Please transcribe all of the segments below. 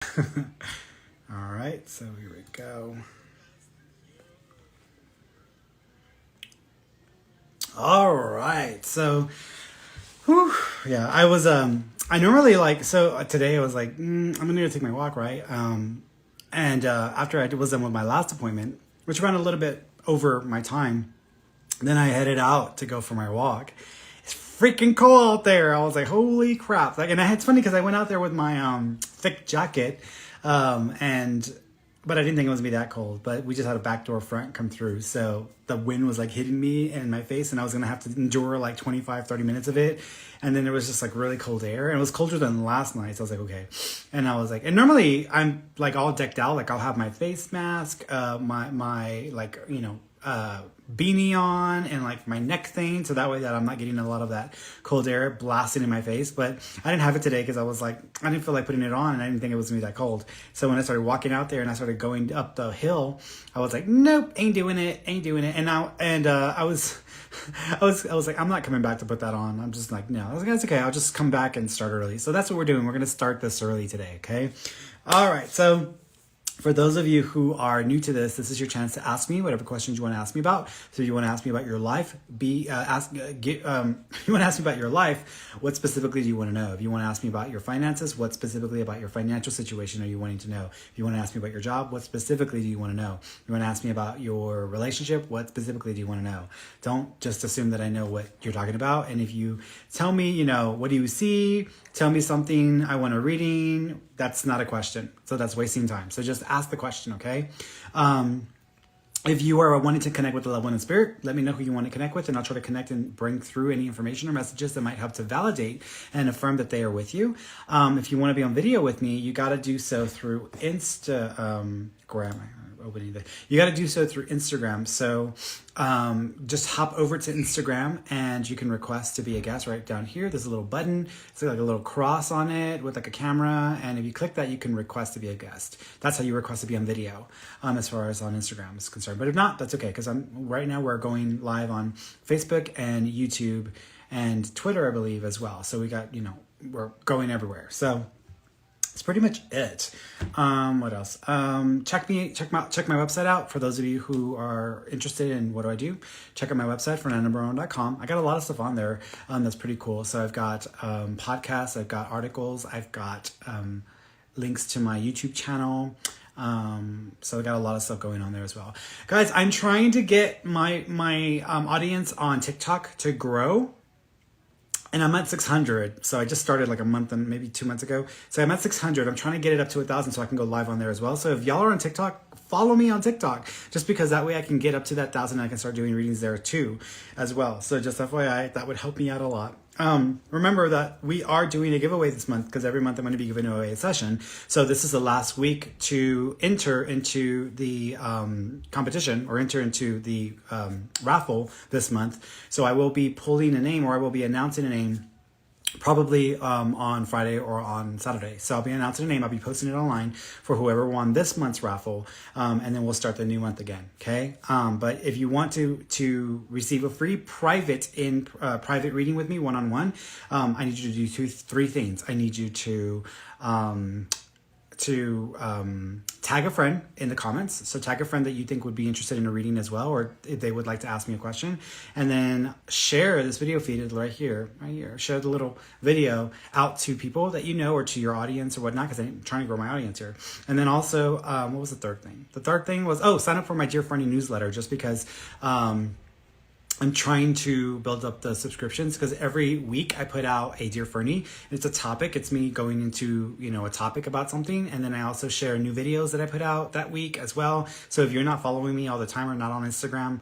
All right, so here we go. All right, so, whew, yeah, I normally today I was like, I'm gonna take my walk, right? And after I was done with my last appointment, which ran a little bit over my time, then I headed out to go for my walk. It's freaking cold out there. I was like, holy crap. It's funny because I went out there with my thick jacket, and but I didn't think it was gonna be that cold. But we just had a backdoor front come through, so the wind was like hitting me in my face, and I was gonna have to endure like 25, 30 minutes of it. And then there was just like really cold air, and it was colder than last night. So I was like, okay. And I was like, and normally I'm like all decked out, like I'll have my face mask, my like beanie on and like my neck thing, so that way that I'm not getting a lot of that cold air blasting in my face. But I didn't have it today because I was like, I didn't feel like putting it on, and I didn't think it was gonna be that cold. So when I started walking out there and I started going up the hill, I was like, nope, ain't doing it. And now I was I was like, I'm not coming back to put that on. I'm just like, no. I was like, that's okay, I'll just come back and start early. So that's what we're doing. We're gonna start this early today, okay? All right, so for those of you who are new to this is your chance to ask me whatever questions you want to ask me about. So if you want to ask me about your life, you want to ask me about your life, what specifically do you want to know? If you want to ask me about your finances, what specifically about your financial situation are you wanting to know? If you want to ask me about your job, what specifically do you want to know? If you want to ask me about your relationship, what specifically do you want to know? Don't just assume that I know what you're talking about. And if you tell me, what do you see? Tell me something I want a reading. That's not a question. So that's wasting time. So just ask the question, okay? If you are wanting to connect with the loved one in spirit, let me know who you want to connect with, and I'll try to connect and bring through any information or messages that might help to validate and affirm that they are with you. If you want to be on video with me, you got to do so through Instagram. You got to do so through Instagram. So just hop over to Instagram and you can request to be a guest right down here. There's a little button. It's like a little cross on it with like a camera. And if you click that, you can request to be a guest. That's how you request to be on video as far as on Instagram is concerned. But if not, that's okay. Because right now we're going live on Facebook and YouTube and Twitter, I believe, as well. So we got, we're going everywhere. So that's pretty much it. What else? Check my website out for those of you who are interested in what do I do. Check out my website, fernandobron.com. I got a lot of stuff on there that's pretty cool. So I've got podcasts, I've got articles, I've got links to my YouTube channel. So I got a lot of stuff going on there as well. Guys, I'm trying to get my audience on TikTok to grow. And I'm at 600, so I just started like a month and maybe 2 months ago. So I'm at 600. I'm trying to get it up to 1,000 so I can go live on there as well. So if y'all are on TikTok, follow me on TikTok, just because that way I can get up to that 1,000 and I can start doing readings there too as well. So just FYI, that would help me out a lot. Remember that we are doing a giveaway this month because every month I'm going to be giving away a session. So this is the last week to enter into the competition or enter into the raffle this month. So I will be pulling a name, or I will be announcing a name probably on Friday or on Saturday. So I'll be announcing a name. I'll be posting it online for whoever won this month's raffle, and then we'll start the new month again. Okay. But if you want to receive a free private reading with me one-on-one, I need you to do three things. I need you to tag a friend in the comments. So tag a friend that you think would be interested in a reading as well, or if they would like to ask me a question, and then share this video feed right here. Share the little video out to people that you know or to your audience or whatnot, because I'm trying to grow my audience here. And then also, what was the third thing? The third thing was, sign up for my Dear Ferny newsletter, just because I'm trying to build up the subscriptions, because every week I put out a Dear Ferny. It's a topic. It's me going into, a topic about something. And then I also share new videos that I put out that week as well. So if you're not following me all the time or not on Instagram,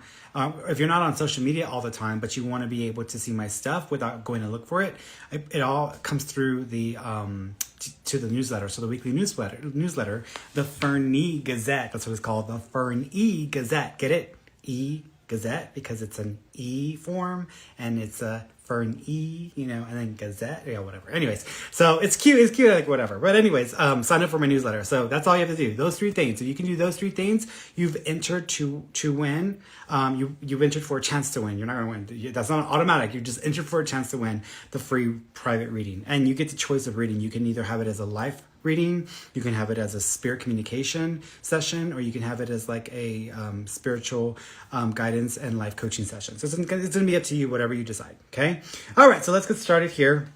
if you're not on social media all the time, but you want to be able to see my stuff without going to look for it, it all comes through the to the newsletter. So the weekly newsletter, the Ferny Gazette. That's what it's called, the Ferny Gazette. Get it? Gazette, because it's an E form and it's a Ferny, and then Gazette, whatever. Anyways, so it's cute, like whatever. But anyways, sign up for my newsletter. So that's all you have to do. Those three things. If you can do those three things, you've entered to win. You've entered for a chance to win. You're not going to win. That's not automatic. You just entered for a chance to win the free private reading, and you get the choice of reading. You can either have it as a life reading. You can have it as a spirit communication session, or you can have it as like a spiritual guidance and life coaching session. So it's going to be up to you, whatever you decide. Okay. All right. So let's get started here.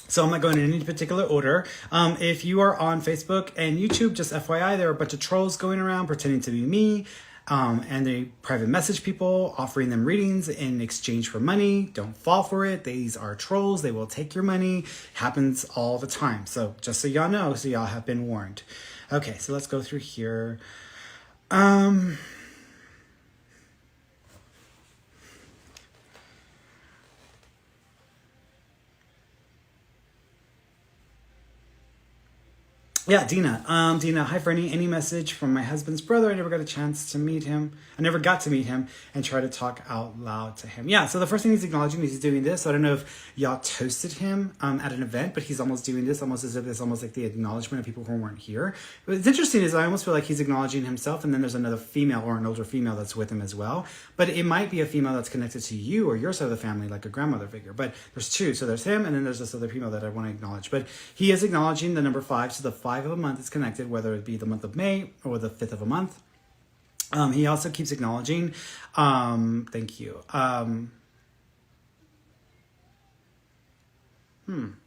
So I'm not going in any particular order. If you are on Facebook and YouTube, just FYI, there are a bunch of trolls going around pretending to be me. And they private message people offering them readings in exchange for money. Don't fall for it. These are trolls. They will take your money. Happens all the time. So just so y'all know, so y'all have been warned. Okay, so let's go through here. Yeah, Dina. Dina, hi Ferny. Any message from my husband's brother? I never got a chance to meet him. I never got to meet him and try to talk out loud to him. Yeah, so the first thing he's acknowledging is he's doing this. So I don't know if y'all toasted him at an event, but he's almost doing this, almost as if it's almost like the acknowledgement of people who weren't here. What's interesting is I almost feel like he's acknowledging himself, and then there's another female or an older female that's with him as well. But it might be a female that's connected to you or your side of the family, like a grandmother figure. But there's two. So there's him, and then there's this other female that I want to acknowledge. But he is acknowledging the number 5. So the 5 of a month is connected, whether it be the month of May or the 5th of a month. He also keeps acknowledging, thank you. I don't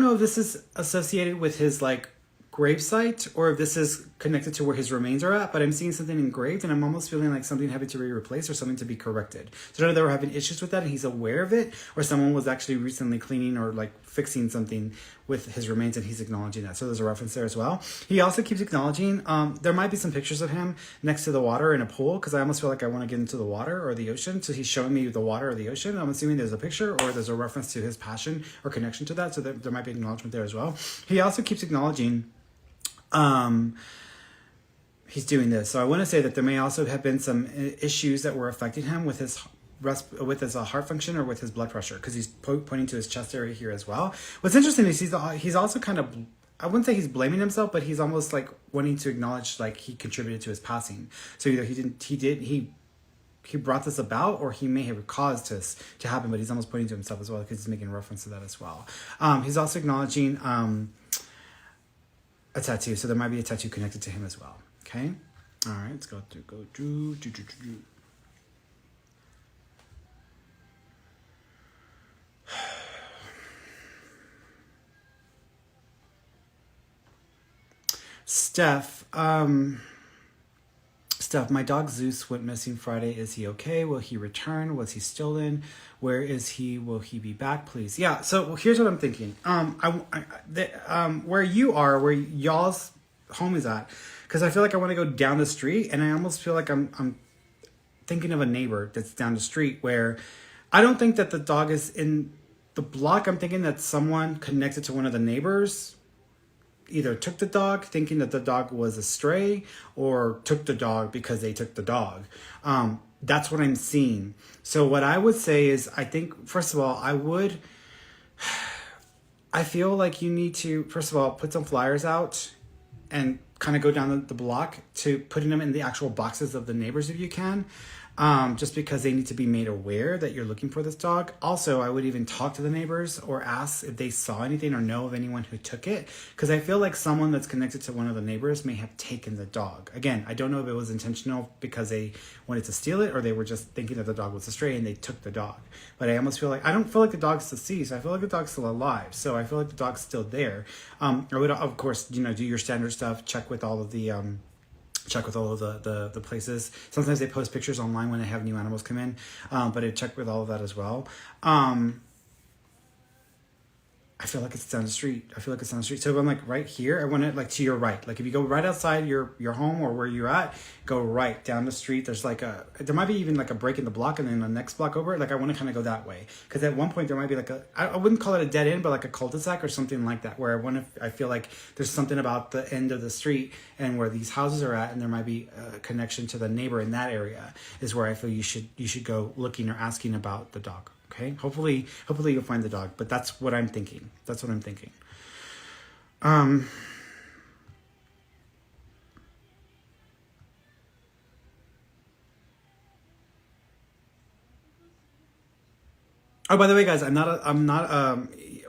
know if this is associated with his like gravesite or if this is connected to where his remains are at, but I'm seeing something engraved and I'm almost feeling like something having to be replaced or something to be corrected. So I don't know if they were having issues with that and he's aware of it, or someone was actually recently cleaning or like fixing something with his remains and he's acknowledging that. So there's a reference there as well. He also keeps acknowledging, there might be some pictures of him next to the water in a pool, because I almost feel like I want to get into the water or the ocean. So he's showing me the water or the ocean. I'm assuming there's a picture or there's a reference to his passion or connection to that. So there might be acknowledgement there as well. He also keeps acknowledging, he's doing this. So I want to say that there may also have been some issues that were affecting him with his heart function or with his blood pressure, because he's pointing to his chest area here as well. What's interesting is he's also kind of, I wouldn't say he's blaming himself, but he's almost like wanting to acknowledge like he contributed to his passing. So either he brought this about, or he may have caused this to happen, but he's almost pointing to himself as well because he's making reference to that as well. He's also acknowledging a tattoo, so there might be a tattoo connected to him as well. Okay, all right, let's go through. Steph, my dog Zeus went missing Friday. Is he okay? Will he return? Was he stolen? Where is he? Will he be back, please? Yeah, so here's what I'm thinking. Where you are, where y'all's home is at, because I feel like I want to go down the street, and I almost feel like I'm thinking of a neighbor that's down the street where I don't think that the dog is in the block. I'm thinking that someone connected to one of the neighbors either took the dog thinking that the dog was a stray, or took the dog because they took the dog. That's what I'm seeing. So what I would say is, I think, first of all, I feel like you need to, first of all, put some flyers out and kind of go down the block to putting them in the actual boxes of the neighbors if you can. Just because they need to be made aware that you're looking for this dog. Also, I would even talk to the neighbors or ask if they saw anything or know of anyone who took it, because I feel like someone that's connected to one of the neighbors may have taken the dog. Again, I don't know if it was intentional because they wanted to steal it, or they were just thinking that the dog was a stray and they took the dog. But I almost feel like, I don't feel like the dog's deceased. I feel like the dog's still alive. So I feel like the dog's still there. I would, of course, do your standard stuff, check with all of the places. Sometimes they post pictures online when they have new animals come in, but I check with all of that as well. I feel like it's down the street. So if I'm like right here, I want it like to your right. Like if you go right outside your home or where you're at, go right down the street. There's like there might be even like a break in the block, and then the next block over, like I want to kind of go that way. Because at one point there might be like I wouldn't call it a dead end, but like a cul-de-sac or something like that, where I feel like there's something about the end of the street and where these houses are at, and there might be a connection to the neighbor in that area, is where I feel you should go looking or asking about the dog. Okay, hopefully you'll find the dog, but that's what I'm thinking. Oh, by the way, guys, I'm not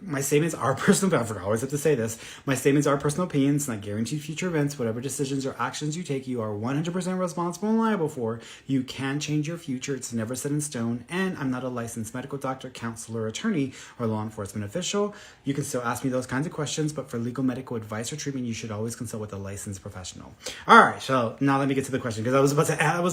my statements are personal. I forgot, I always have to say this. My statements are personal opinions, not guaranteed future events. Whatever decisions or actions you take, you are 100% responsible and liable for. You can change your future. It's never set in stone. And I'm not a licensed medical doctor, counselor, attorney, or law enforcement official. You can still ask me those kinds of questions, but for legal medical advice or treatment, you should always consult with a licensed professional. All right, so now let me get to the question, because I was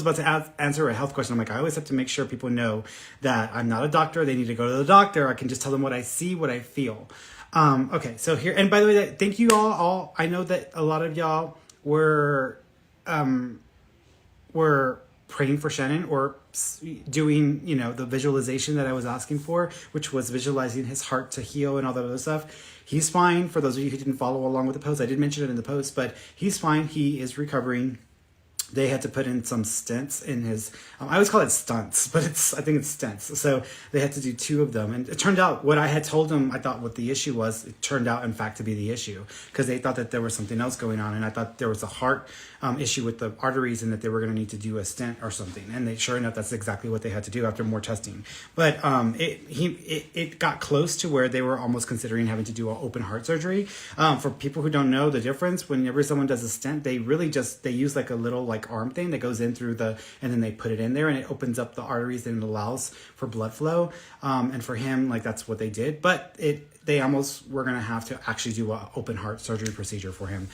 about to answer a health question. I'm like, I always have to make sure people know that I'm not a doctor. They need to go to the doctor. I can just tell them what I see, what I feel. Okay, so here, and by the way, thank you all. I know that a lot of y'all were praying for Shannon, or doing, the visualization that I was asking for, which was visualizing his heart to heal and all that other stuff. He's fine. For those of you who didn't follow along with the post, I did mention it in the post, but he's fine. He is recovering. They had to put in some stents in his, I always call it stunts, but I think it's stents. So they had to do 2 of them. And it turned out what I had told them, I thought what the issue was, it turned out in fact to be the issue, because they thought that there was something else going on. And I thought there was a heart issue with the arteries, and that they were going to need to do a stent or something. And sure enough, that's exactly what they had to do after more testing. But it got close to where they were almost considering having to do an open heart surgery. For people who don't know the difference, whenever someone does a stent, they really they use like a little arm thing that goes in through and then they put it in there, and it opens up the arteries and it allows for blood flow. And for him, that's what they did. But they almost were going to have to actually do an open heart surgery procedure for him.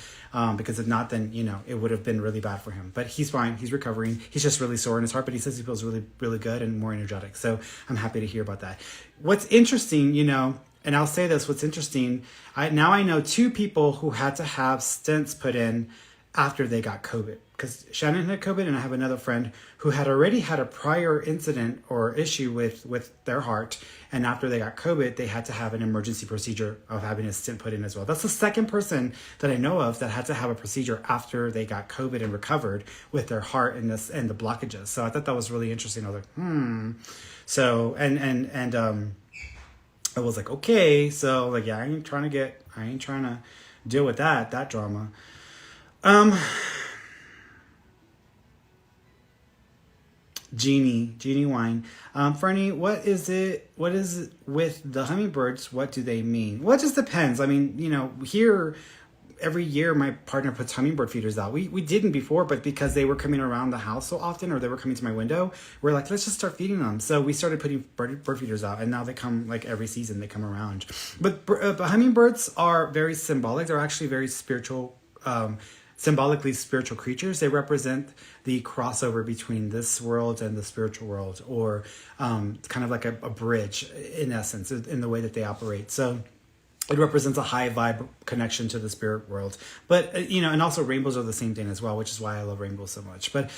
Because if not, then, it would have been really bad for him. But he's fine. He's recovering. He's just really sore in his heart, but he says he feels really, really good and more energetic. So I'm happy to hear about that. What's interesting, and I'll say this, what's interesting, I know 2 people who had to have stents put in after they got COVID. Because Shannon had COVID, and I have another friend who had already had a prior incident or issue with their heart. And after they got COVID, they had to have an emergency procedure of having a stent put in as well. That's the second person that I know of that had to have a procedure after they got COVID and recovered with their heart and the blockages. So I thought that was really interesting. I was like, So, and I was like, okay. So yeah, I ain't trying to deal with that drama. Genie Wine. Ferny, what is it with the hummingbirds? What do they mean? Well, it just depends. I mean, here every year my partner puts hummingbird feeders out. We didn't before, but because they were coming around the house so often, or they were coming to my window, we're like, let's just start feeding them. So we started putting bird feeders out, and now they come every season, they come around. But hummingbirds are very symbolic. They're actually very spiritual, symbolically spiritual creatures. They represent the crossover between this world and the spiritual world, or kind of like a bridge in essence, in the way that they operate. So it represents a high vibe connection to the spirit world. But, and also rainbows are the same thing as well, which is why I love rainbows so much. But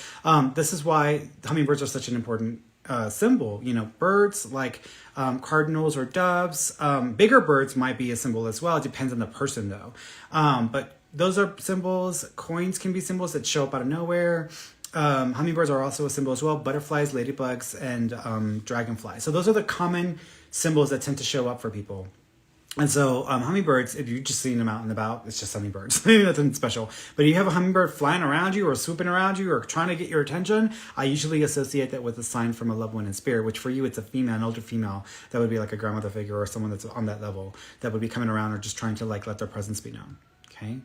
this is why hummingbirds are such an important symbol. Birds like cardinals or doves, bigger birds might be a symbol as well. It depends on the person though. But those are symbols. Coins can be symbols that show up out of nowhere. Hummingbirds are also a symbol as well. Butterflies, ladybugs, and dragonflies. So those are the common symbols that tend to show up for people. And so hummingbirds, if you're just seeing them out and about, it's just hummingbirds. Nothing special. But if you have a hummingbird flying around you or swooping around you or trying to get your attention, I usually associate that with a sign from a loved one in spirit, which for you, it's a female, an older female. That would be like a grandmother figure or someone that's on that level that would be coming around or just trying to let their presence be known. Okay.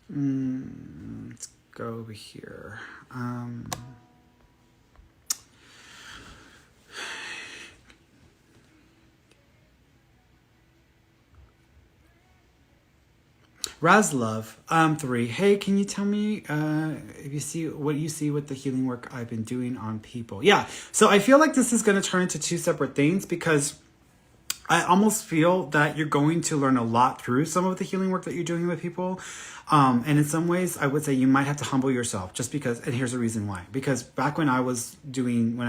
Let's go over here. Razlove, 3. Hey, can you tell me if you see what you see with the healing work I've been doing on people? Yeah, so I feel like this is going to turn into 2 separate things, because I almost feel that you're going to learn a lot through some of the healing work that you're doing with people. And in some ways, I would say you might have to humble yourself, just because, and here's the reason why. Because back when I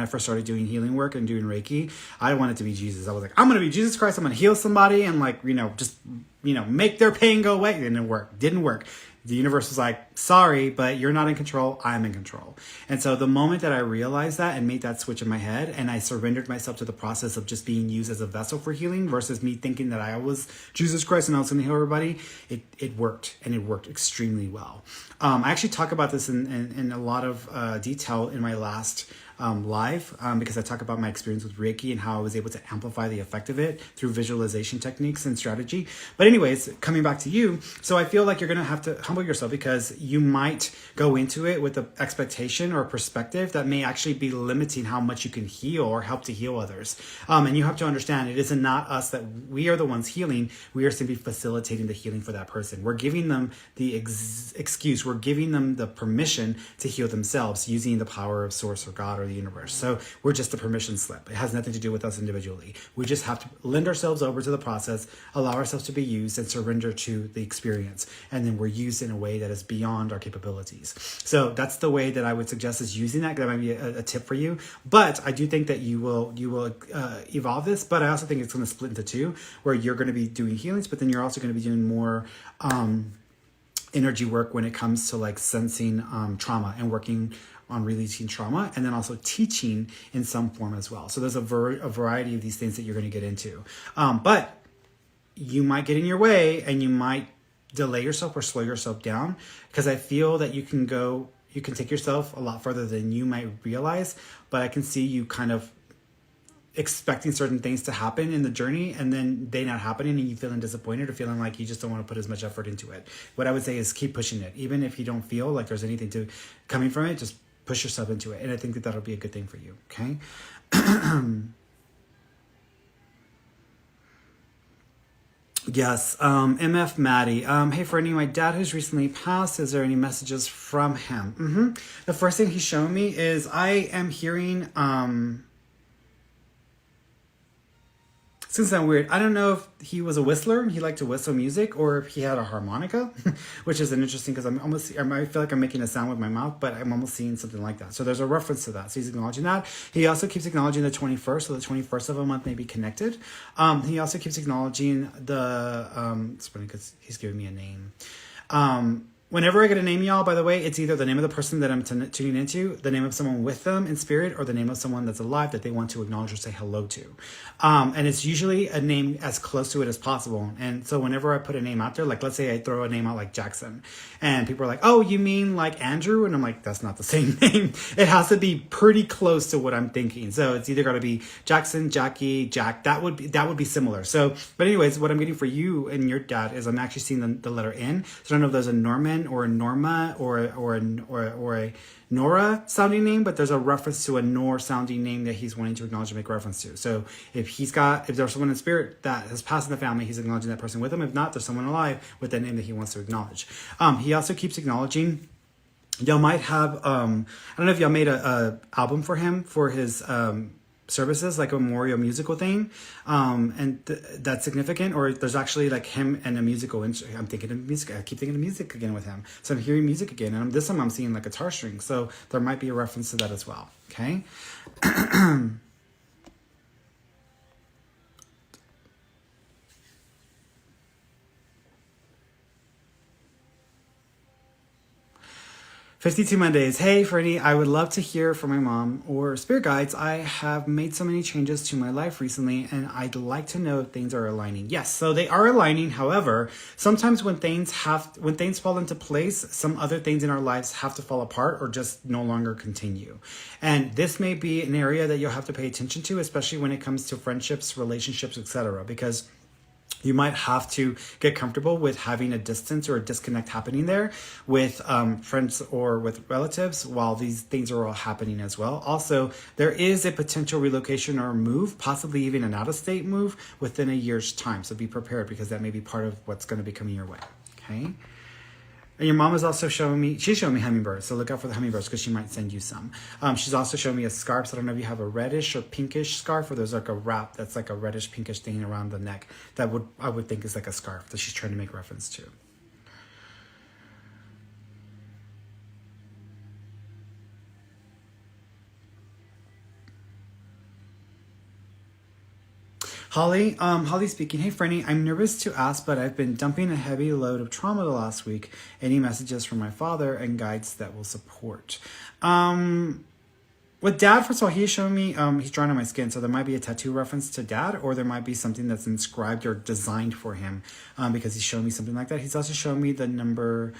first started doing healing work and doing Reiki, I wanted to be Jesus. I was like, I'm going to be Jesus Christ. I'm going to heal somebody and just make their pain go away. It didn't work. The universe was like, sorry, but you're not in control. I'm in control. And so the moment that I realized that and made that switch in my head, and I surrendered myself to the process of just being used as a vessel for healing versus me thinking that I was Jesus Christ and I was going to heal everybody, it worked, and it worked extremely well. I actually talk about this in a lot of detail in my last live because I talk about my experience with Reiki and how I was able to amplify the effect of it through visualization techniques and strategy. But anyways, coming back to you, so I feel like you're going to have to humble yourself because you might go into it with an expectation or a perspective that may actually be limiting how much you can heal or help to heal others. And you have to understand it is not us that we are the ones healing. We are simply facilitating the healing for that person. We're giving them the excuse. We're giving them the permission to heal themselves using the power of source or God or the universe. So we're just a permission slip. It has nothing to do with us individually. We just have to lend ourselves over to the process, allow ourselves to be used, and surrender to the experience. And then we're used in a way that is beyond our capabilities. So that's the way that I would suggest is using that. That might be a tip for you. But I do think that you will evolve this. But I also think it's going to split into two, where you're going to be doing healings, but then you're also going to be doing more energy work when it comes to like sensing trauma and working on releasing trauma, and then also teaching in some form as well. So there's a variety of these things that you're going to get into. But you might get in your way and you might delay yourself or slow yourself down, because I feel that you can take yourself a lot further than you might realize. But I can see you kind of expecting certain things to happen in the journey and then they not happening and you feeling disappointed or feeling like you just don't want to put as much effort into it. What I would say is keep pushing it. Even if you don't feel like there's anything coming from it, just push yourself into it. And I think that that'll be a good thing for you. Okay. Yes. MF Maddie. Hey, Ferny, my dad who's recently passed, is there any messages from him? The first thing he's shown me is I am hearing, it's gonna sound weird. I don't know if he was a whistler and he liked to whistle music, or if he had a harmonica, which is an interesting, because I feel like I'm making a sound with my mouth, but I'm almost seeing something like that. So there's a reference to that. So he's acknowledging that. He also keeps acknowledging the 21st, so the 21st of a month may be connected. He also keeps acknowledging it's funny because he's giving me a name. Whenever I get a name, y'all, by the way, it's either the name of the person that I'm tuning into, the name of someone with them in spirit, or the name of someone that's alive that they want to acknowledge or say hello to. And it's usually a name as close to it as possible. And so whenever I put a name out there, like let's say I throw a name out like Jackson, and people are like, oh, you mean like Andrew? And I'm like, that's not the same name. It has to be pretty close to what I'm thinking. So it's either got to be Jackson, Jackie, Jack. That would be similar. So, but anyways, what I'm getting for you and your dad is I'm actually seeing the letter N. So I don't know if there's a Norman or a Norma or a Nora sounding name, but there's a reference to a Nor sounding name that he's wanting to acknowledge and make reference to. So if there's someone in spirit that has passed in the family, he's acknowledging that person with him. If not, there's someone alive with that name that he wants to acknowledge. He also keeps acknowledging, y'all might have, I don't know if y'all made a album for him for his services, like a memorial musical thing, and that's significant. Or there's actually like him and a musical instrument. I'm thinking of music. I keep thinking of music again with him. So I'm hearing music again, and this time I'm seeing like guitar strings. So there might be a reference to that as well. Okay. "52 Mondays. Hey, Freddie, I would love to hear from my mom or spirit guides. I have made so many changes to my life recently, and I'd like to know if things are aligning." Yes, so they are aligning. However, sometimes when things fall into place, some other things in our lives have to fall apart or just no longer continue. And this may be an area that you'll have to pay attention to, especially when it comes to friendships, relationships, etc., because you might have to get comfortable with having a distance or a disconnect happening there with friends or with relatives while these things are all happening as well. Also, there is a potential relocation or move, possibly even an out-of-state move within a year's time. So be prepared, because that may be part of what's going to be coming your way. Okay. And your mom is also showing me hummingbirds. So look out for the hummingbirds, because she might send you some. She's also showing me a scarf. So I don't know if you have a reddish or pinkish scarf, or there's like a wrap that's like a reddish pinkish thing around the neck that I would think is like a scarf that she's trying to make reference to. Holly speaking. Hey, Ferny, I'm nervous to ask, but I've been dumping a heavy load of trauma the last week. Any messages from my father and guides that will support? With Dad, first of all, he's showing me, he's drawing on my skin, so there might be a tattoo reference to Dad, or there might be something that's inscribed or designed for him, because he's showing me something like that. He's also showing me the number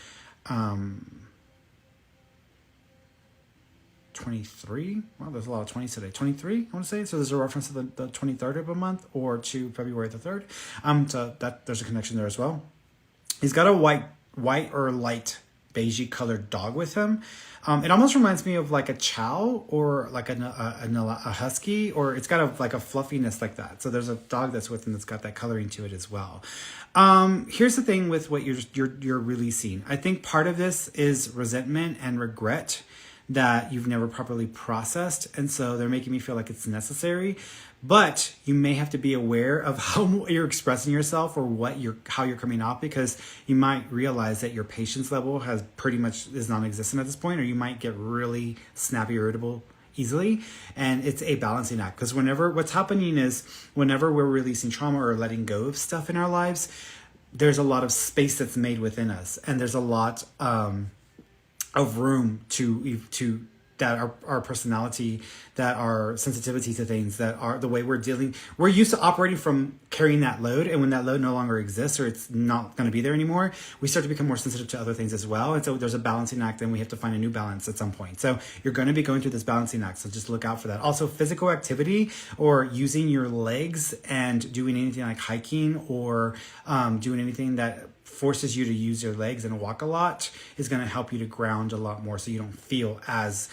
23. Well, there's a lot of 20s today. 23, I want to say. So there's a reference to the 23rd of a month or to February the 3rd. So that there's a connection there as well. He's got a white or light beigey colored dog with him. It almost reminds me of like a chow or like a husky, or it's got like a fluffiness like that. So there's a dog that's with him that's got that coloring to it as well. Here's the thing with what you're releasing. I think part of this is resentment and regret that you've never properly processed, and so they're making me feel like it's necessary. But you may have to be aware of how you're expressing yourself or how you're coming off, because you might realize that your patience level is non-existent at this point, or you might get really snappy, irritable easily. And it's a balancing act, because what's happening is whenever we're releasing trauma or letting go of stuff in our lives, there's a lot of space that's made within us, and there's a lot of room to that our personality, that our sensitivity to things, that are the way we're used to operating from carrying that load. And when that load no longer exists, or it's not going to be there anymore, we start to become more sensitive to other things as well. And so there's a balancing act, and we have to find a new balance at some point. So you're going to be going through this balancing act. So just look out for that. Also, physical activity or using your legs and doing anything like hiking or doing anything that forces you to use your legs and walk a lot is going to help you to ground a lot more, so you don't feel as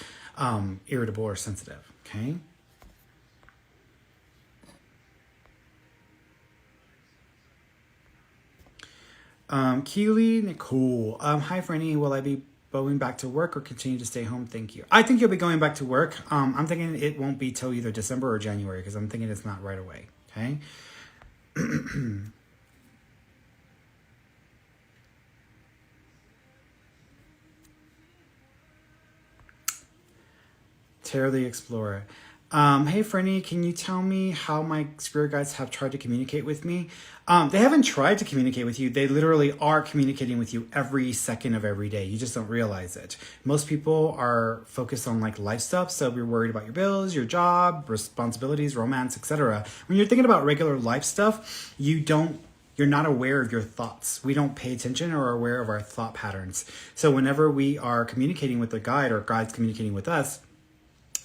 irritable or sensitive. Okay. Keely Nicole. Hi, Ferny. Will I be going back to work or continue to stay home? Thank you. I think you'll be going back to work. I'm thinking it won't be till either December or January, because I'm thinking it's not right away. Okay. Tara the Explorer. Hey, Ferny, can you tell me how my spirit guides have tried to communicate with me? They haven't tried to communicate with you. They literally are communicating with you every second of every day. You just don't realize it. Most people are focused on like life stuff. So you're worried about your bills, your job, responsibilities, romance, etc. When you're thinking about regular life stuff, you're not aware of your thoughts. We don't pay attention or are aware of our thought patterns. So whenever we are communicating with the guide, or guides communicating with us,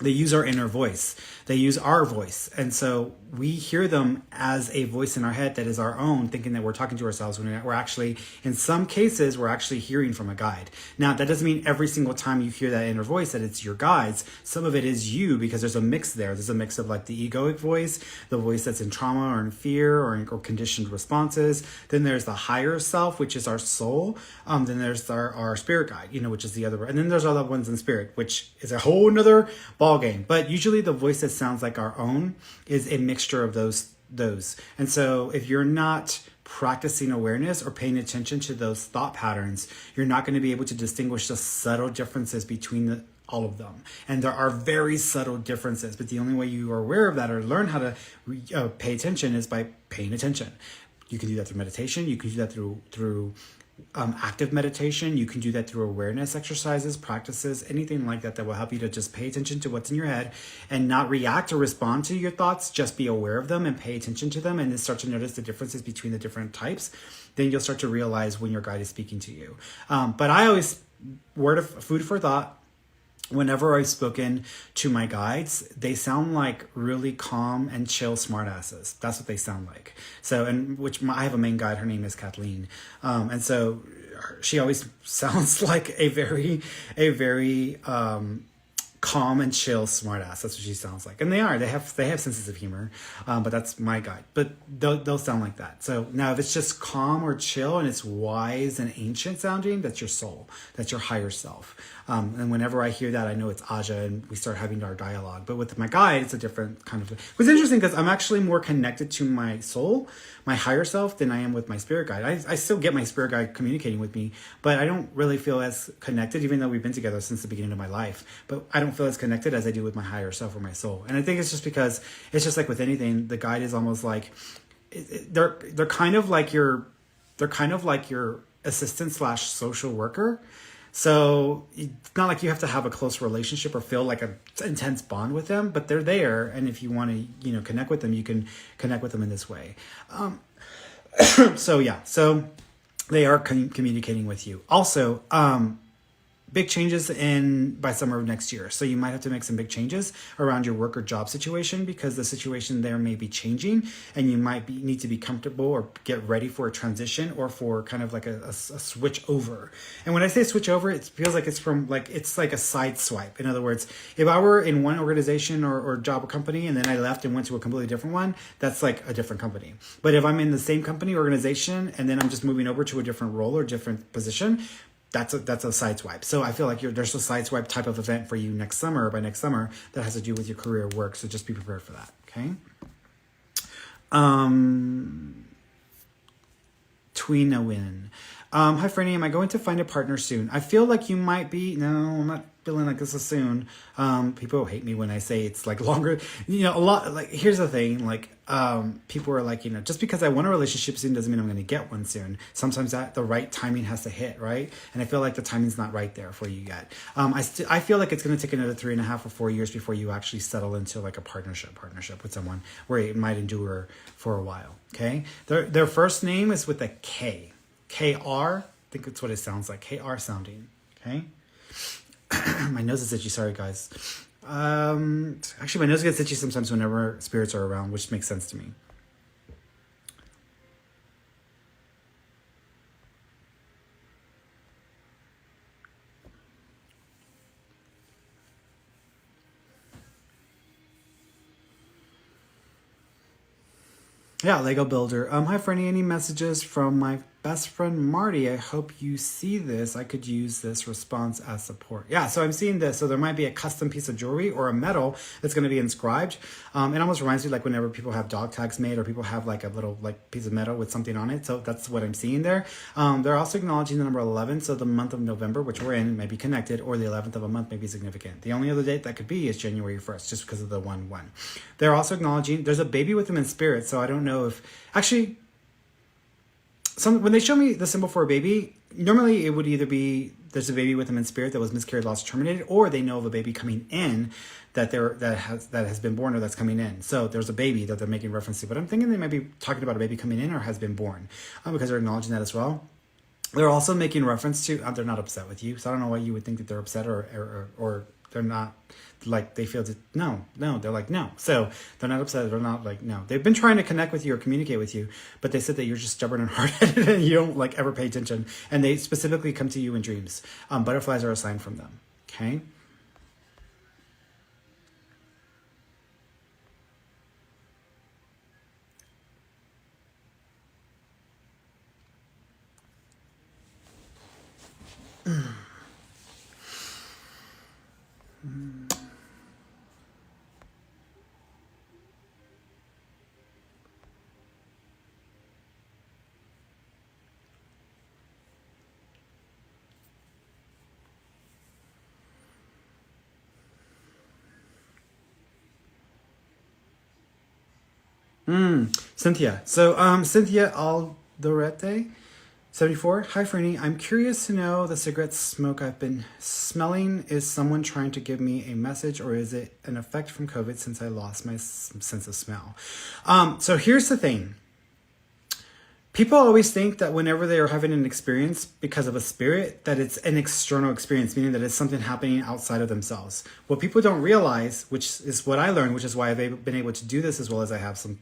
they use our inner voice. They use our voice. And so we hear them as a voice in our head that is our own, thinking that we're talking to ourselves, when we're actually, in some cases, we're actually hearing from a guide. Now, that doesn't mean every single time you hear that inner voice that it's your guides. Some of it is you, because there's a mix there. There's a mix of like the egoic voice, the voice that's in trauma or in fear or conditioned responses. Then there's the higher self, which is our soul. Then there's our spirit guide, which is the other. And then there's other ones in spirit, which is a whole nother ball game. But usually the voice that sounds like our own is a mixture of those. And so if you're not practicing awareness or paying attention to those thought patterns, you're not going to be able to distinguish the subtle differences between all of them. And there are very subtle differences, but the only way you are aware of that or learn how to pay attention is by paying attention. You can do that through meditation. You can do that through active meditation. You can do that through awareness exercises, practices, anything like that will help you to just pay attention to what's in your head and not react or respond to your thoughts. Just be aware of them and pay attention to them, and then start to notice the differences between the different types. Then you'll start to realize when your guide is speaking to you. But I always, food for thought, whenever I've spoken to my guides, they sound like really calm and chill smartasses. That's what they sound like. So, I have a main guide. Her name is Kathleen. And so she always sounds like a very calm and chill smartass. That's what she sounds like. And they have senses of humor. But that's my guide. But they'll sound like that. So now if it's just calm or chill and it's wise and ancient sounding, that's your soul. That's your higher self. And whenever I hear that, I know it's Aja, and we start having our dialogue. But with my guide, it's a different kind of. It was interesting because I'm actually more connected to my soul, my higher self, than I am with my spirit guide. I still get my spirit guide communicating with me, but I don't really feel as connected, even though we've been together since the beginning of my life. But I don't feel as connected as I do with my higher self or my soul. And I think it's just because it's just like with anything, the guide is almost like they're kind of like your assistant / social worker. So it's not like you have to have a close relationship or feel like an intense bond with them, but they're there. And if you want to, connect with them, you can connect with them in this way. So they are communicating with you. Also, big changes in by summer of next year. So you might have to make some big changes around your work or job situation because the situation there may be changing, and you might need to be comfortable or get ready for a transition or for kind of like a switch over. And when I say switch over, it feels like it's like a side swipe. In other words, if I were in one organization or job or company and then I left and went to a completely different one, that's like a different company. But if I'm in the same company organization and then I'm just moving over to a different role or different position, that's a side swipe. So I feel like there's a side swipe type of event for you next summer or by next summer that has to do with your career work. So just be prepared for that. Okay. Tweenawin. Hi, Ferny. Am I going to find a partner soon? I feel like you might be. No, I'm not feeling like this is soon. People hate me when I say it's like longer. A lot. Like, here's the thing. Like, people are like, just because I want a relationship soon doesn't mean I'm going to get one soon. Sometimes the right timing has to hit, right? And I feel like the timing's not right there for you yet. I feel like it's going to take another 3.5 or 4 years before you actually settle into like a partnership with someone where it might endure for a while. Okay. Their first name is with a K. KR, I think that's what it sounds like. KR sounding. Okay. My nose is itchy. Sorry, guys. Actually, my nose gets itchy sometimes whenever spirits are around, which makes sense to me. Yeah, Lego Builder. Hi, Ferny. Any messages from my best friend Marty? I hope you see this. I could use this response as support. Yeah, so I'm seeing this. So there might be a custom piece of jewelry or a medal that's going to be inscribed. It almost reminds me like whenever people have dog tags made or people have like a little like piece of metal with something on it. So that's what I'm seeing there. They're also acknowledging the number 11. So the month of November, which we're in, may be connected, or the 11th of a month may be significant. The only other date that could be is January 1st, just because of the 1-1. They're also acknowledging there's a baby with them in spirit. So I don't know if actually when they show me the symbol for a baby, normally it would either be there's a baby with them in spirit that was miscarried, lost, terminated, or they know of a baby coming in that has been born or that's coming in. So there's a baby that they're making reference to, but I'm thinking they might be talking about a baby coming in or has been born because they're acknowledging that as well. They're also making reference to they're not upset with you, so I don't know why you would think that they're upset or they're not. Like they feel that no, they're like no. So they're not upset. They're not like no. They've been trying to connect with you or communicate with you, but they said that you're just stubborn and hard-headed and you don't like ever pay attention. And they specifically come to you in dreams. Butterflies are a sign from them. Okay. Cynthia. So, Cynthia Aldorete, 74. Hi, Ferny. I'm curious to know the cigarette smoke I've been smelling. Is someone trying to give me a message, or is it an effect from COVID since I lost my sense of smell? So here's the thing. People always think that whenever they are having an experience because of a spirit, that it's an external experience, meaning that it's something happening outside of themselves. What people don't realize, which is what I learned, which is why I've been able to do this as well as I have some,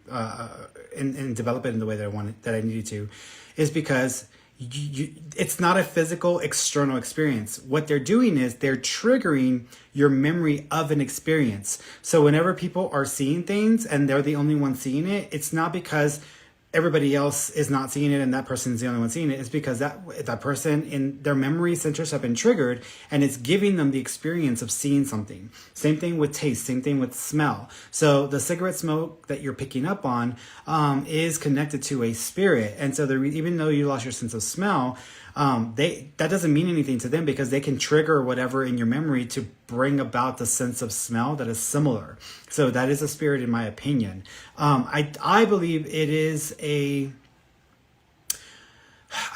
and develop it in the way that I wanted, that I needed to, is because it's not a physical external experience. What they're doing is they're triggering your memory of an experience. So whenever people are seeing things and they're the only one seeing it, it's not because everybody else is not seeing it and that person's the only one seeing it. It's because that person in their memory centers have been triggered and it's giving them the experience of seeing something. Same thing with taste, same thing with smell. So the cigarette smoke that you're picking up on is connected to a spirit. And so even though you lost your sense of smell, that doesn't mean anything to them because they can trigger whatever in your memory to bring about the sense of smell that is similar. So that is a spirit in my opinion. I believe it is I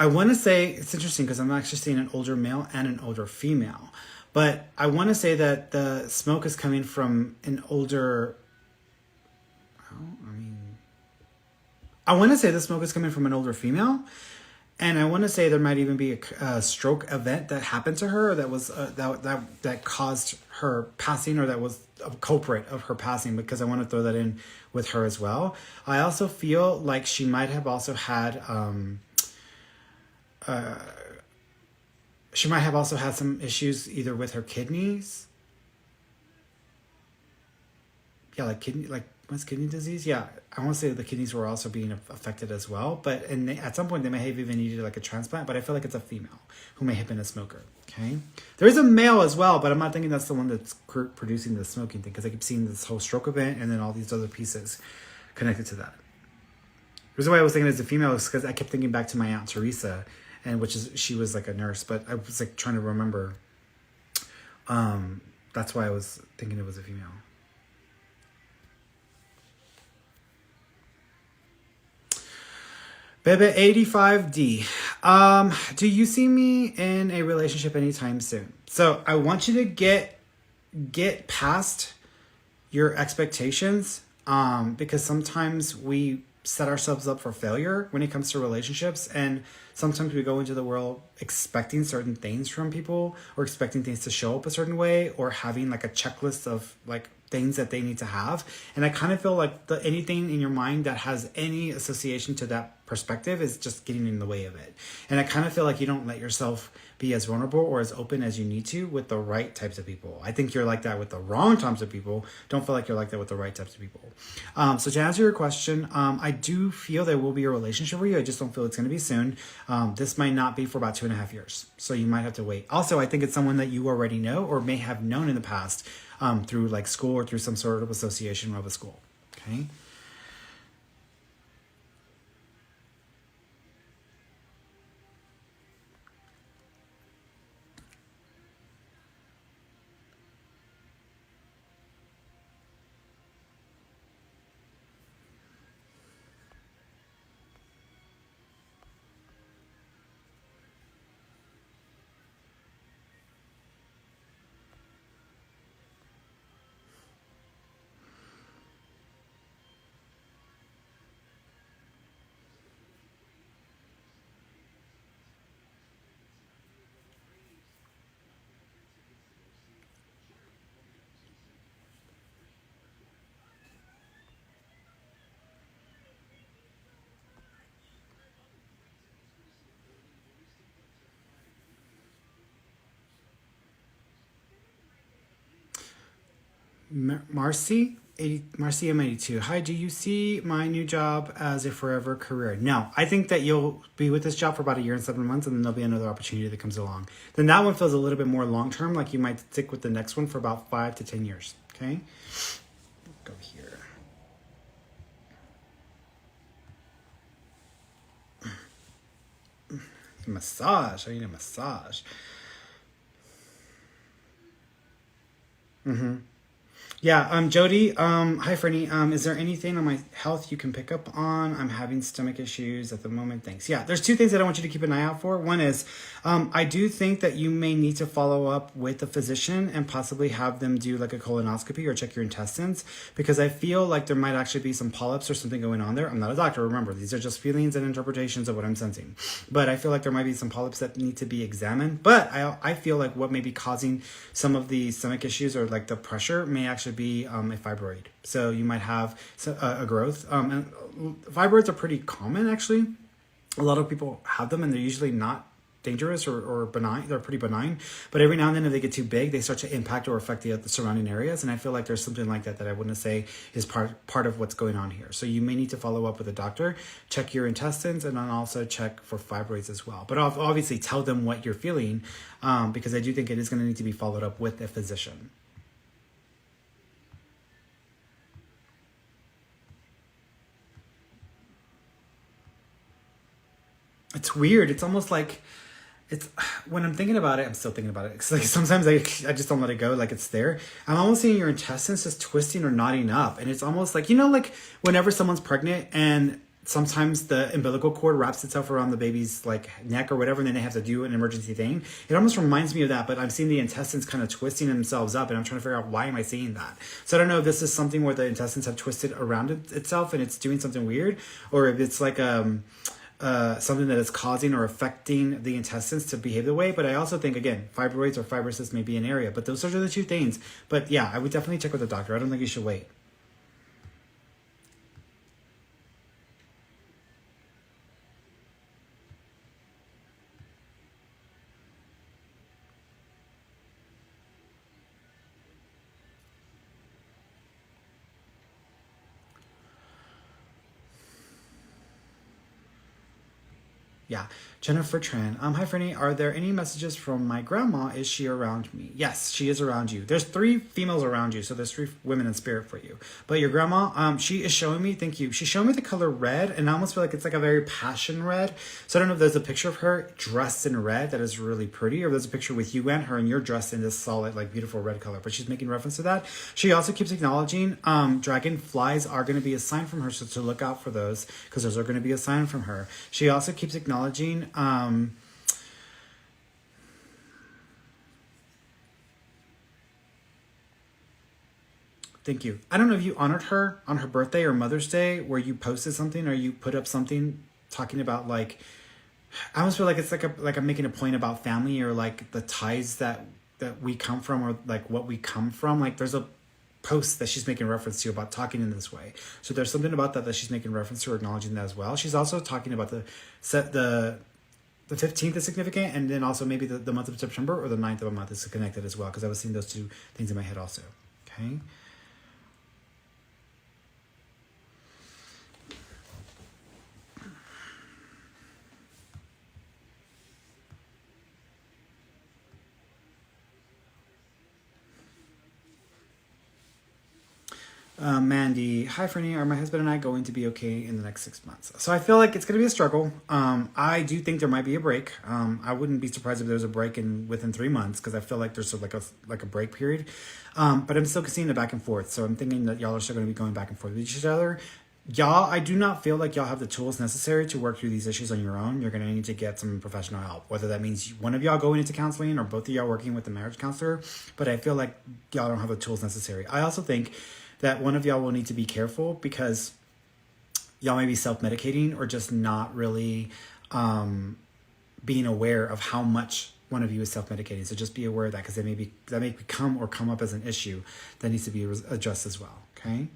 want to say, it's interesting because I'm actually seeing an older male and an older female, but I want to say that the smoke is coming from an older, I want to say the smoke is coming from an older female. And I want to say there might even be a stroke event that happened to her that was that caused her passing, or that was a culprit of her passing, because I want to throw that in with her as well. I also feel like she might have also had some issues either with her kidneys. Yeah, like what's kidney disease? Yeah, I want to say the kidneys were also being affected as well. But at some point they may have even needed like a transplant. But I feel like it's a female who may have been a smoker. Okay, there is a male as well, but I'm not thinking that's the one that's producing the smoking thing, because I keep seeing this whole stroke event and then all these other pieces connected to that. The reason why I was thinking it's a female is because I kept thinking back to my Aunt Teresa, and she was like a nurse, but I was like trying to remember. That's why I was thinking it was a female. Bebe 85D. Do you see me in a relationship anytime soon? So I want you to get past your expectations, because sometimes we set ourselves up for failure when it comes to relationships, and sometimes we go into the world expecting certain things from people, or expecting things to show up a certain way, or having like a checklist of like things that they need to have. And I kind of feel like anything in your mind that has any association to that perspective is just getting in the way of it. And I kind of feel like you don't let yourself be as vulnerable or as open as you need to with the right types of people. I think you're like that with the wrong types of people. Don't feel like you're like that with the right types of people. So to answer your question, I do feel there will be a relationship for you. I just don't feel it's going to be soon. This might not be for about 2.5 years. So you might have to wait. Also, I think it's someone that you already know or may have known in the past, through like school or through some sort of association of a school. Okay. Marcy M82. Hi, do you see my new job as a forever career? No, I think that you'll be with this job for about 1 year and 7 months, and then there'll be another opportunity that comes along. Then that one feels a little bit more long term, like you might stick with the next one for about 5 to 10 years. Okay, go here. Massage. I need a massage. Yeah, Jody, hi Ferny. Is there anything on my health you can pick up on? I'm having stomach issues at the moment. Thanks. Yeah, there's 2 things that I want you to keep an eye out for. One is, I do think that you may need to follow up with a physician and possibly have them do like a colonoscopy or check your intestines, because I feel like there might actually be some polyps or something going on there. I'm not a doctor, remember, these are just feelings and interpretations of what I'm sensing. But I feel like there might be some polyps that need to be examined. But I feel like what may be causing some of the stomach issues or like the pressure may actually be a fibroid. So you might have a growth. And fibroids are pretty common, actually. A lot of people have them, and they're usually not dangerous or benign. They're pretty benign. But every now and then, if they get too big, they start to impact or affect the surrounding areas. And I feel like there's something like that I wouldn't say is part of what's going on here. So you may need to follow up with a doctor, check your intestines, and then also check for fibroids as well. But obviously tell them what you're feeling, because I do think it is going to need to be followed up with a physician. It's weird. It's almost like it's when I'm thinking about it, I'm still thinking about it. It's like sometimes I just don't let it go. Like it's there. I'm almost seeing your intestines just twisting or knotting up. And it's almost like, like whenever someone's pregnant and sometimes the umbilical cord wraps itself around the baby's like neck or whatever, and then they have to do an emergency thing. It almost reminds me of that, but I'm seeing the intestines kind of twisting themselves up, and I'm trying to figure out why am I seeing that. So I don't know if this is something where the intestines have twisted around itself and it's doing something weird, or if it's like something that is causing or affecting the intestines to behave the way. But I also think, again, fibroids or fibrosis may be an area. But those are the two things. But yeah, I would definitely check with the doctor. I don't think you should wait. Yeah. Jennifer Tran. Hi, Ferny. Are there any messages from my grandma? Is she around me? Yes, she is around you. There's 3 females around you, so there's 3 women in spirit for you. But your grandma, she is showing me, thank you. She's showing me the color red, and I almost feel like it's like a very passion red. So I don't know if there's a picture of her dressed in red that is really pretty, or there's a picture with you and her, and you're dressed in this solid, like beautiful red color. But she's making reference to that. She also keeps acknowledging dragonflies are going to be a sign from her, so to look out for those, because those are going to be a sign from her. She also keeps acknowledging thank you. I don't know if you honored her on her birthday or Mother's Day, where you posted something or you put up something talking about, like, I almost feel like it's like I'm making a point about family, or like the ties that we come from, or like what we come from. Like there's a post that she's making reference to about talking in this way. So there's something about that she's making reference to, or acknowledging that as well. She's also talking about the 15th is significant, and then also maybe the month of September or the 9th of a month is connected as well, because I was seeing those 2 things in my head also. Okay. Mandy, hi Ferny, are my husband and I going to be okay in the next 6 months? So I feel like it's going to be a struggle. I do think there might be a break. I wouldn't be surprised if there's a break within 3 months, because I feel like there's like a break period. But I'm still seeing the back and forth. So I'm thinking that y'all are still going to be going back and forth with each other. Y'all, I do not feel like y'all have the tools necessary to work through these issues on your own. You're going to need to get some professional help, whether that means one of y'all going into counseling or both of y'all working with a marriage counselor. But I feel like y'all don't have the tools necessary. I also think that one of y'all will need to be careful, because y'all may be self-medicating or just not really being aware of how much one of you is self-medicating. So just be aware of that, because that may become or come up as an issue that needs to be addressed as well. Okay.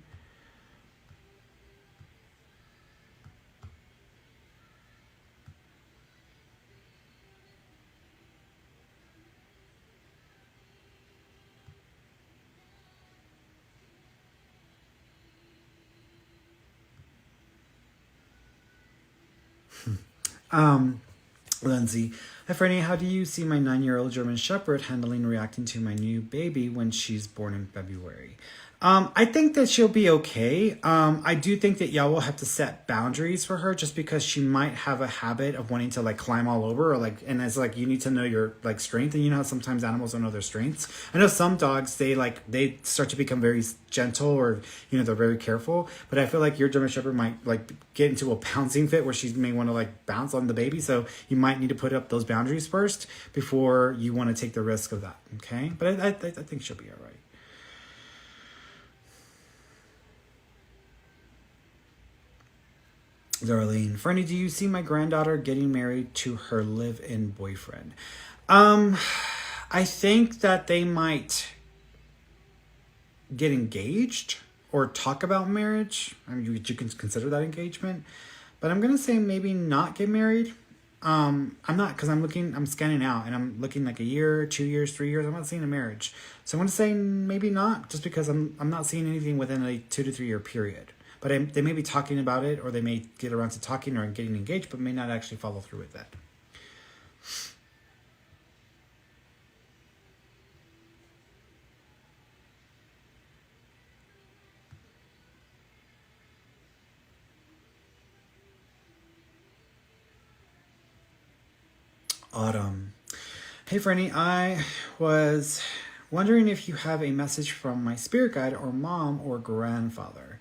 Lindsay, hi Franny, how do you see my 9-year-old German Shepherd handling reacting to my new baby when she's born in February? I think that she'll be okay. I do think that y'all will have to set boundaries for her, just because she might have a habit of wanting to like climb all over, or like, and it's like, you need to know your like strength, and you know how sometimes animals don't know their strengths. I know some dogs, they start to become very gentle, or they're very careful, but I feel like your German Shepherd might like get into a pouncing fit where she may want to like bounce on the baby. So you might need to put up those boundaries first before you want to take the risk of that. Okay. But I think she'll be all right. Darlene, Fernie, do you see my granddaughter getting married to her live-in boyfriend? I think that they might get engaged or talk about marriage. I mean, you can consider that engagement, but I'm gonna say maybe not get married. I'm not, because I'm scanning out and I'm looking like a year, 2 years, 3 years. I'm not seeing a marriage, so I'm gonna say maybe not, just because I'm not seeing anything within a 2 to 3 year period. But they may be talking about it, or they may get around to talking or getting engaged, but may not actually follow through with that. Autumn. Hey, Franny, I was wondering if you have a message from my spirit guide or mom or grandfather.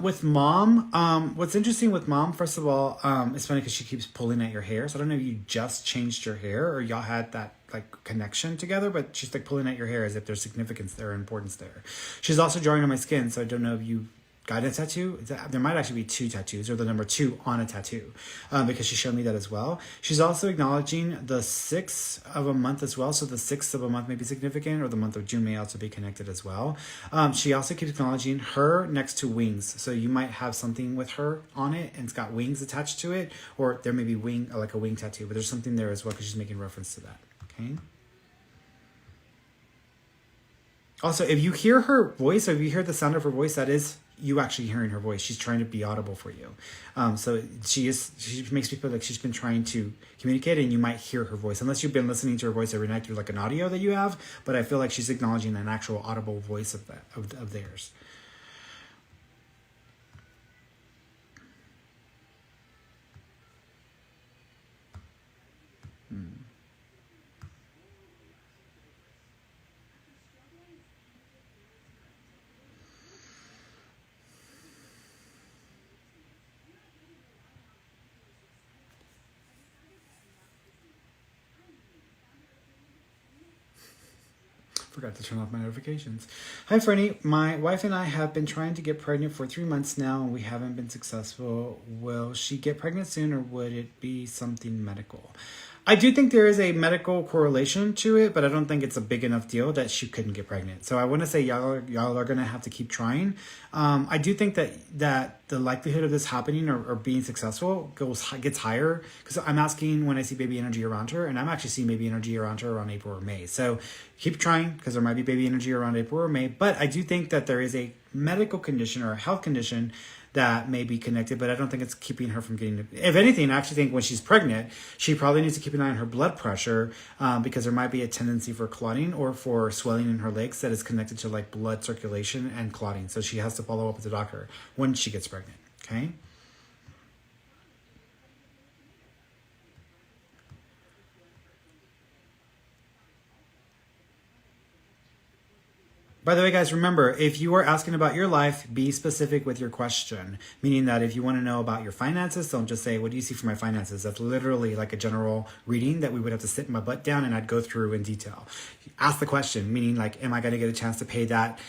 With mom, what's interesting with mom, first of all, it's funny because she keeps pulling at your hair. So I don't know if you just changed your hair or y'all had that like connection together, but she's like pulling at your hair as if there's significance there, importance there. She's also drawing on my skin, so I don't know if you guidance tattoo. There might actually be 2 tattoos, or the number 2 on a tattoo, because she showed me that as well. She's also acknowledging the 6th of a month as well. So the 6th of a month may be significant, or the month of June may also be connected as well. She also keeps acknowledging her next to wings. So you might have something with her on it and it's got wings attached to it, or there may be like a wing tattoo, but there's something there as well because she's making reference to that. Okay. Also, if you hear her voice, or if you hear the sound of her voice, that is you actually hearing her voice. She's trying to be audible for you. So she makes me feel like she's been trying to communicate, and you might hear her voice, unless you've been listening to her voice every night through like an audio that you have. But I feel like she's acknowledging an actual audible voice of theirs. Forgot to turn off my notifications. Hi, Ferny. My wife and I have been trying to get pregnant for 3 months now, and we haven't been successful. Will she get pregnant soon, or would it be something medical? I do think there is a medical correlation to it, but I don't think it's a big enough deal that she couldn't get pregnant. So I want to say y'all are going to have to keep trying. I do think that the likelihood of this happening, or being successful, gets higher, because I'm asking when I see baby energy around her, and I'm actually seeing baby energy around her around April or May. So keep trying, because there might be baby energy around April or May. But I do think that there is a medical condition or a health condition that may be connected, but I don't think it's keeping her from getting. If anything, I actually think when she's pregnant, she probably needs to keep an eye on her blood pressure, because there might be a tendency for clotting or for swelling in her legs that is connected to like blood circulation and clotting. So she has to follow up with the doctor when she gets pregnant. Okay. By the way, guys, remember, if you are asking about your life, be specific with your question. Meaning that if you want to know about your finances, don't just say, what do you see for my finances? That's literally like a general reading that we would have to sit my butt down and I'd go through in detail. Ask the question, meaning like, am I going to get a chance to pay that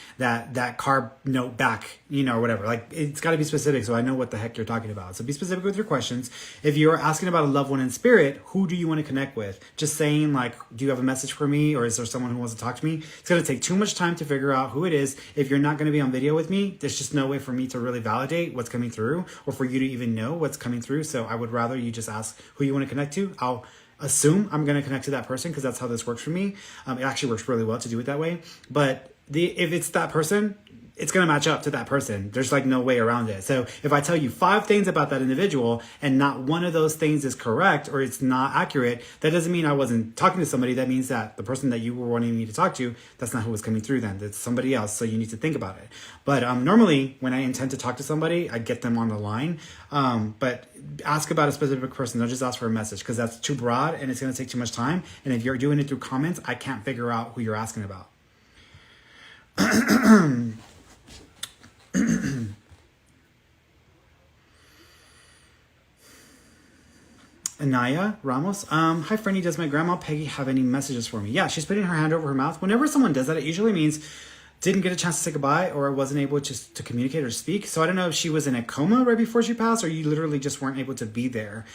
car note back, or whatever. Like, it's got to be specific so I know what the heck you're talking about. So be specific with your questions. If you're asking about a loved one in spirit, who do you want to connect with? Just saying like, do you have a message for me, or is there someone who wants to talk to me? It's going to take too much time to figure out who it is. If you're not going to be on video with me, there's just no way for me to really validate what's coming through, or for you to even know what's coming through. So I would rather you just ask who you want to connect to. I'll assume I'm going to connect to that person, because that's how this works for me. It actually works really well to do it that way. But if it's that person, it's going to match up to that person. There's like no way around it. So if I tell you 5 things about that individual and not one of those things is correct, or it's not accurate, that doesn't mean I wasn't talking to somebody. That means that the person that you were wanting me to talk to, that's not who was coming through then. That's somebody else. So you need to think about it. But normally when I intend to talk to somebody, I get them on the line. But ask about a specific person. Don't just ask for a message, because that's too broad and it's going to take too much time. And if you're doing it through comments, I can't figure out who you're asking about. Anaya Ramos. Hi, Ferny. Does my grandma Peggy have any messages for me? Yeah, she's putting her hand over her mouth. Whenever someone does that, it usually means didn't get a chance to say goodbye, or wasn't able to communicate or speak. So I don't know if she was in a coma right before she passed, or you literally just weren't able to be there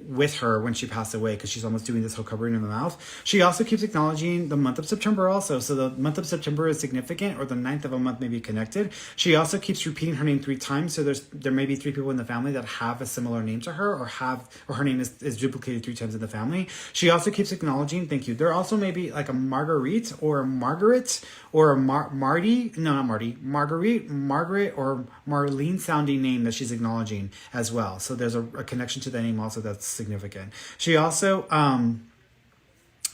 with her when she passed away, because she's almost doing this whole covering in the mouth. She also keeps acknowledging the month of September also. So the month of September is significant, or the 9th of a month may be connected. She also keeps repeating her name 3 times. So there may be 3 people in the family that have a similar name to her, or her name is duplicated 3 times in the family. She also keeps acknowledging, thank you. There also may be like a Marguerite, or a Margaret, or a Marty. No, not Marty. Margaret, or Marlene sounding name that she's acknowledging as well. So there's a connection to that name also that's significant. She also, I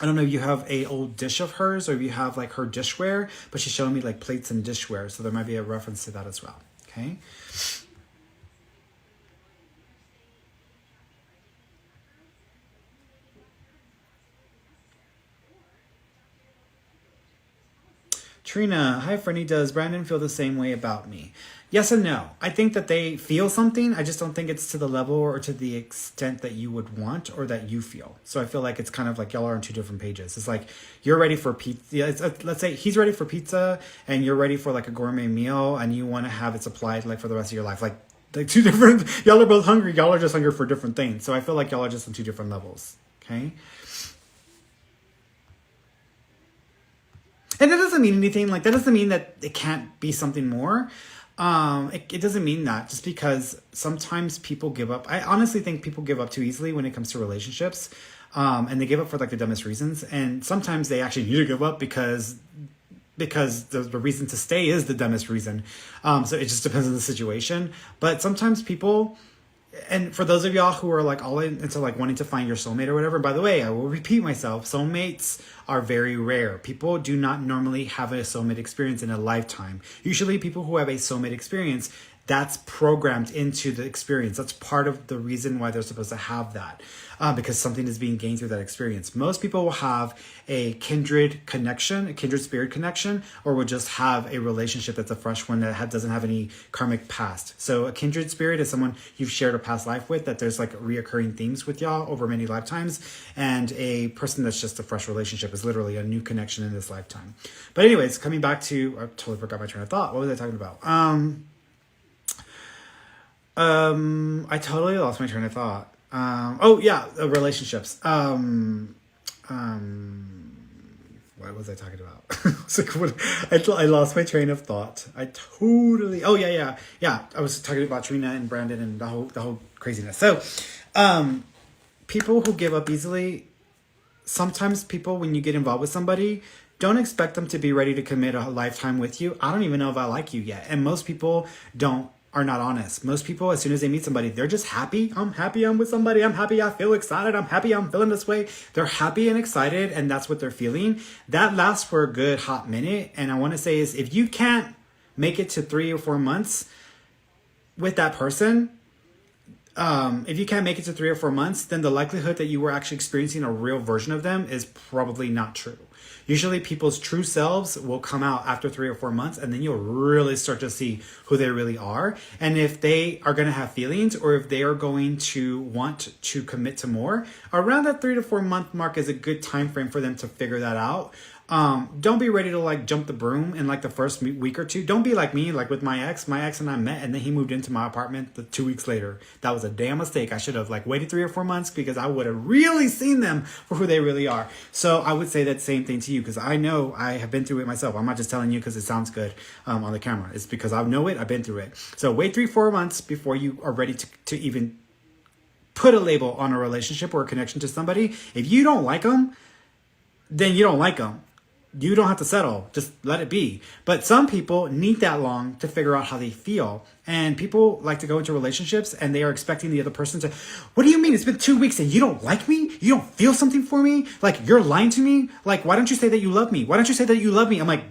don't know if you have a old dish of hers, or if you have like her dishware, but she's showing me like plates and dishware. So there might be a reference to that as well. Okay. Trina, hi Ferny, does Brandon feel the same way about me? Yes and no. I think that they feel something. I just don't think it's to the level or to the extent that you would want or that you feel. So I feel like it's kind of like y'all are on two different pages. It's like you're ready for pizza. Let's say he's ready for pizza and you're ready for like a gourmet meal and you want to have it supplied like for the rest of your life. Like two different, y'all are both hungry. Y'all are just hungry for different things. So I feel like y'all are just on two different levels. Okay. And that doesn't mean anything. Like that doesn't mean that it can't be something more. It doesn't mean that just because sometimes people give up. I honestly think people give up too easily when it comes to relationships. And they give up for like the dumbest reasons. And sometimes they actually need to give up because the reason to stay is the dumbest reason. So it just depends on the situation. But sometimes people, and for those of y'all who are like all into like wanting to find your soulmate or whatever, by the way, I will repeat myself. Soulmates are very rare. People do not normally have a soulmate experience in a lifetime. Usually people who have a soulmate experience, that's programmed into the experience. That's part of the reason why they're supposed to have that. Because something is being gained through that experience. Most people will have a kindred connection, a kindred spirit connection, or will just have a relationship that's a fresh one that doesn't have any karmic past. So a kindred spirit is someone you've shared a past life with, that there's like reoccurring themes with y'all over many lifetimes. And a person that's just a fresh relationship is literally a new connection in this lifetime. But anyways, coming back to, I totally forgot my train of thought. What was I talking about? I totally lost my train of thought. Relationships. What was I talking about? I lost my train of thought. I was talking about Trina and Brandon and the whole craziness. So, people who give up easily, sometimes people, when you get involved with somebody, don't expect them to be ready to commit a lifetime with you. I don't even know if I like you yet. And most people are not honest. Most people, as soon as they meet somebody, they're just happy. I'm happy I'm with somebody. I'm happy I feel excited. I'm happy I'm feeling this way. They're happy and excited, and that's what they're feeling. That lasts for a good hot minute. And I want to say is, if you can't make it to 3 or 4 months with that person, if you can't make it to 3 or 4 months, then the likelihood that you were actually experiencing a real version of them is probably not true. Usually people's true selves will come out after 3 or 4 months, and then you'll really start to see who they really are. And if they are going to have feelings, or if they are going to want to commit to more, around that 3 to 4 month mark is a good time frame for them to figure that out. Don't be ready to like jump the broom in like the first week or two. Don't be like me, like with my ex. My ex and I met, and then he moved into my apartment 2 weeks later. That was a damn mistake. I should have like waited 3 or 4 months, because I would have really seen them for who they really are. So I would say that same thing to you, because I know I have been through it myself. I'm not just telling you because it sounds good on the camera. It's because I know it. I've been through it. So wait 3-4 months before you are ready to even put a label on a relationship or a connection to somebody. If you don't like them, then you don't like them. You don't have to settle. Just let it be. But some people need that long to figure out how they feel. And people like to go into relationships and they are expecting the other person to, what do you mean? It's been 2 weeks and you don't like me? You don't feel something for me? Like, you're lying to me? Like, why don't you say that you love me? Why don't you say that you love me? I'm like,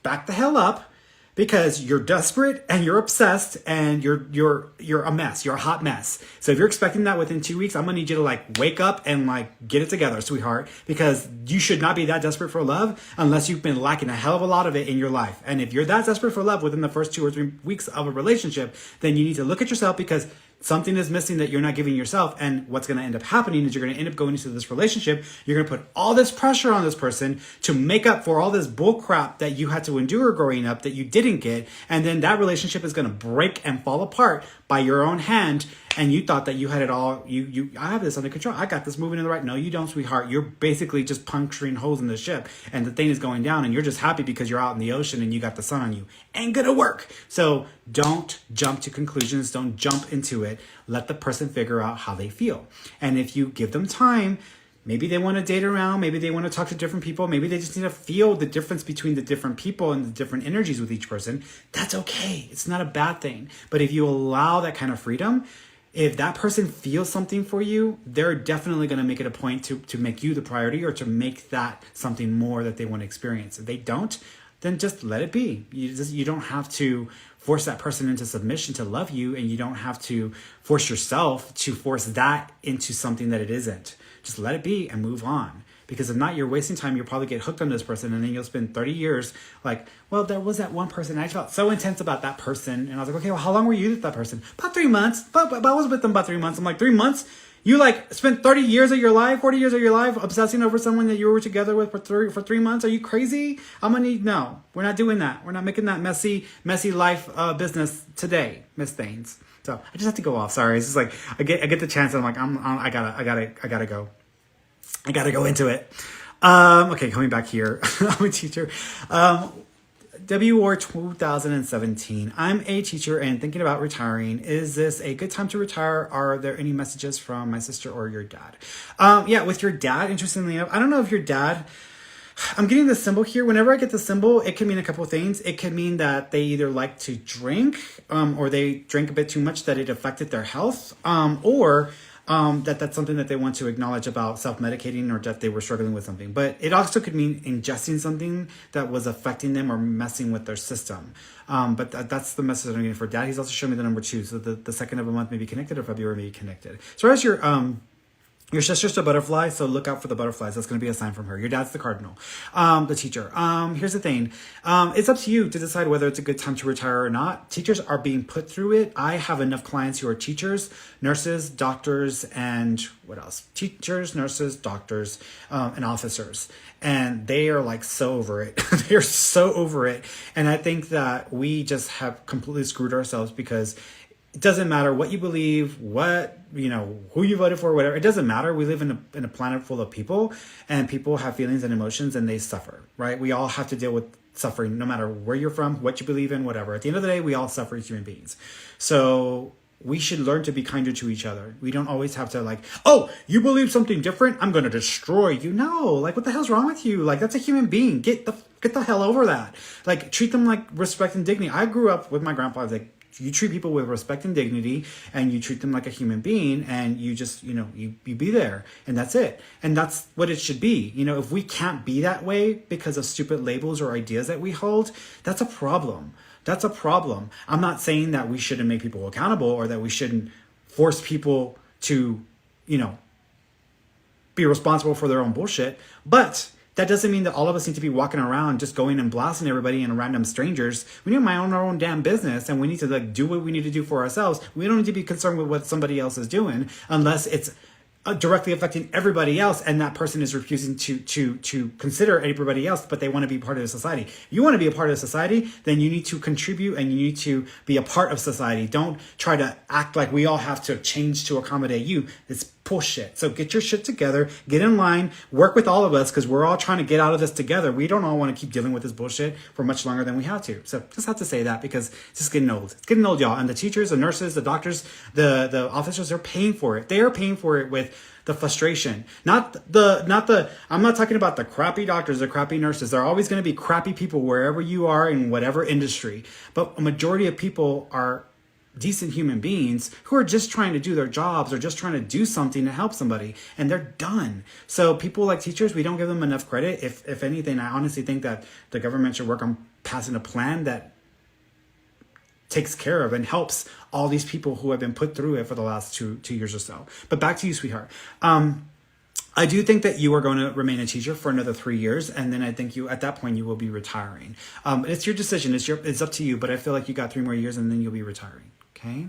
back the hell up. Because you're desperate and you're obsessed and you're a mess. You're a hot mess. So if you're expecting that within 2 weeks, I'm gonna need you to like wake up and like get it together, sweetheart. Because you should not be that desperate for love unless you've been lacking a hell of a lot of it in your life. And if you're that desperate for love within the first 2 or 3 weeks of a relationship, then you need to look at yourself, because something is missing that you're not giving yourself. And what's going to end up happening is you're going to end up going into this relationship. You're going to put all this pressure on this person to make up for all this bull crap that you had to endure growing up that you didn't get. And then that relationship is going to break and fall apart by your own hand. And you thought that you had it all. I have this under control. I got this moving in the right. No, you don't, sweetheart. You're basically just puncturing holes in the ship, and the thing is going down, and you're just happy because you're out in the ocean and you got the sun on you. Ain't gonna work. So don't jump to conclusions. Don't jump into it. Let the person figure out how they feel. And if you give them time, maybe they want to date around. Maybe they want to talk to different people. Maybe they just need to feel the difference between the different people and the different energies with each person. That's okay. It's not a bad thing. But if you allow that kind of freedom, if that person feels something for you, they're definitely going to make it a point to make you the priority, or to make that something more that they want to experience. If they don't, then just let it be. You don't have to force that person into submission to love you, and you don't have to force yourself to force that into something that it isn't. Just let it be and move on. Because if not, you're wasting time. You'll probably get hooked on this person, and then you'll spend 30 years like, well, there was that one person. I felt so intense about that person. And I was like, okay, well, how long were you with that person? About 3 months. But I was with them about 3 months. I'm like, 3 months? You like spent 30 years of your life, 40 years of your life obsessing over someone that you were together with for 3 months? Are you crazy? I'm gonna need, no, we're not doing that. We're not making that messy life business today, Miss Thanes. So I just have to go off. Sorry. It's just like, I get the chance and I'm like, I gotta go. I gotta go into it. Okay, coming back here. I'm a teacher. WR 2017. I'm a teacher and thinking about retiring. Is this a good time to retire? Are there any messages from my sister or your dad? Yeah, with your dad, interestingly enough, I don't know if your dad, I'm getting the symbol here. Whenever I get the symbol, it can mean a couple of things. It could mean that they either like to drink, or they drank a bit too much that it affected their health, or that's something that they want to acknowledge about self-medicating, or that they were struggling with something. But it also could mean ingesting something that was affecting them or messing with their system. But that's the message I'm getting for dad. He's also showing me the number 2. So the second of a month may be connected, or February may be connected. So as your sister's a butterfly, so look out for the butterflies. That's going to be a sign from her. Your dad's the cardinal, the teacher. Here's the thing. It's up to you to decide whether it's a good time to retire or not. Teachers are being put through it. I have enough clients who are teachers, nurses, doctors, and what else? Teachers, nurses, doctors, and officers. And they are like so over it. They're so over it. And I think that we just have completely screwed ourselves, because it doesn't matter what you believe, who you voted for, whatever. It doesn't matter. We live in a planet full of people, and people have feelings and emotions, and they suffer, right? We all have to deal with suffering, no matter where you're from, what you believe in, whatever. At the end of the day, we all suffer as human beings. So we should learn to be kinder to each other. We don't always have to like, oh, you believe something different, I'm going to destroy you. No, like, what the hell's wrong with you? Like, that's a human being. Get the hell over that. Like, treat them like respect and dignity. I grew up with my grandpa, like, you treat people with respect and dignity, and you treat them like a human being, and you just, you be there, and that's it. And that's what it should be. If we can't be that way because of stupid labels or ideas that we hold, that's a problem. That's a problem. I'm not saying that we shouldn't make people accountable, or that we shouldn't force people to, be responsible for their own bullshit. But that doesn't mean that all of us need to be walking around just going and blasting everybody and random strangers. We need to mind our own damn business, and we need to do what we need to do for ourselves. We don't need to be concerned with what somebody else is doing, unless it's directly affecting everybody else, and that person is refusing to consider everybody else, but they want to be part of the society. If you want to be a part of the society, then you need to contribute, and you need to be a part of society. Don't try to act like we all have to change to accommodate you. It's bullshit. So get your shit together, get in line, work with all of us, because we're all trying to get out of this together. We don't all want to keep dealing with this bullshit for much longer than we have to. So just have to say that, because it's just getting old. It's getting old, y'all. And the teachers, the nurses, the doctors, the officers, they're paying for it. They are paying for it with the frustration. I'm not talking about the crappy doctors, the crappy nurses. There are always going to be crappy people wherever you are in whatever industry. But a majority of people are decent human beings who are just trying to do their jobs, or just trying to do something to help somebody, and they're done. So people like teachers, we don't give them enough credit. If anything, I honestly think that the government should work on passing a plan that takes care of and helps all these people who have been put through it for the last two years or so. But back to you, sweetheart. I do think that you are going to remain a teacher for another 3 years, and then I think at that point you will be retiring. It's your decision. It's up to you. But I feel like you got 3 more years, and then you'll be retiring. Okay.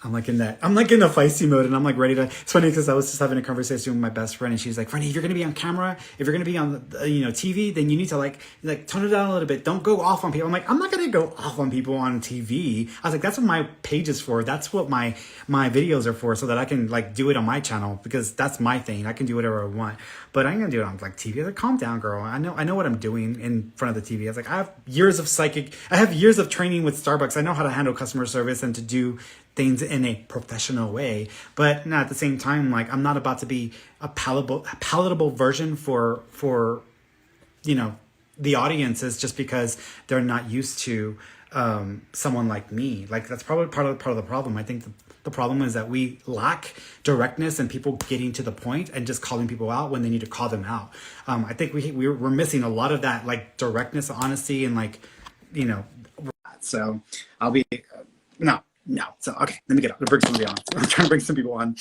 I'm like in a feisty mode, and I'm like ready to. It's funny because I was just having a conversation with my best friend, and she's like, "Ferny, if you're gonna be on camera, if you're gonna be on TV, then you need to like tone it down a little bit. Don't go off on people." I'm like, I'm not gonna go off on people on TV. I was like, that's what my page is for. That's what my videos are for, so that I can like do it on my channel, because that's my thing. I can do whatever I want, but I ain't gonna do it on like TV. I was like, calm down, girl. I know what I'm doing in front of the TV. I was like, I have years of training with Starbucks. I know how to handle customer service and to do things in a professional way, but not at the same time, like, I'm not about to be a palatable version for the audiences, just because they're not used to someone like me. Like, that's probably part of the problem. I think the problem is that we lack directness and people getting to the point and just calling people out when they need to call them out. I think we're missing a lot of that, like, directness, honesty, and like, so I'll be no. No. So, okay, let me get on. Bring somebody on. I'm trying to bring some people on.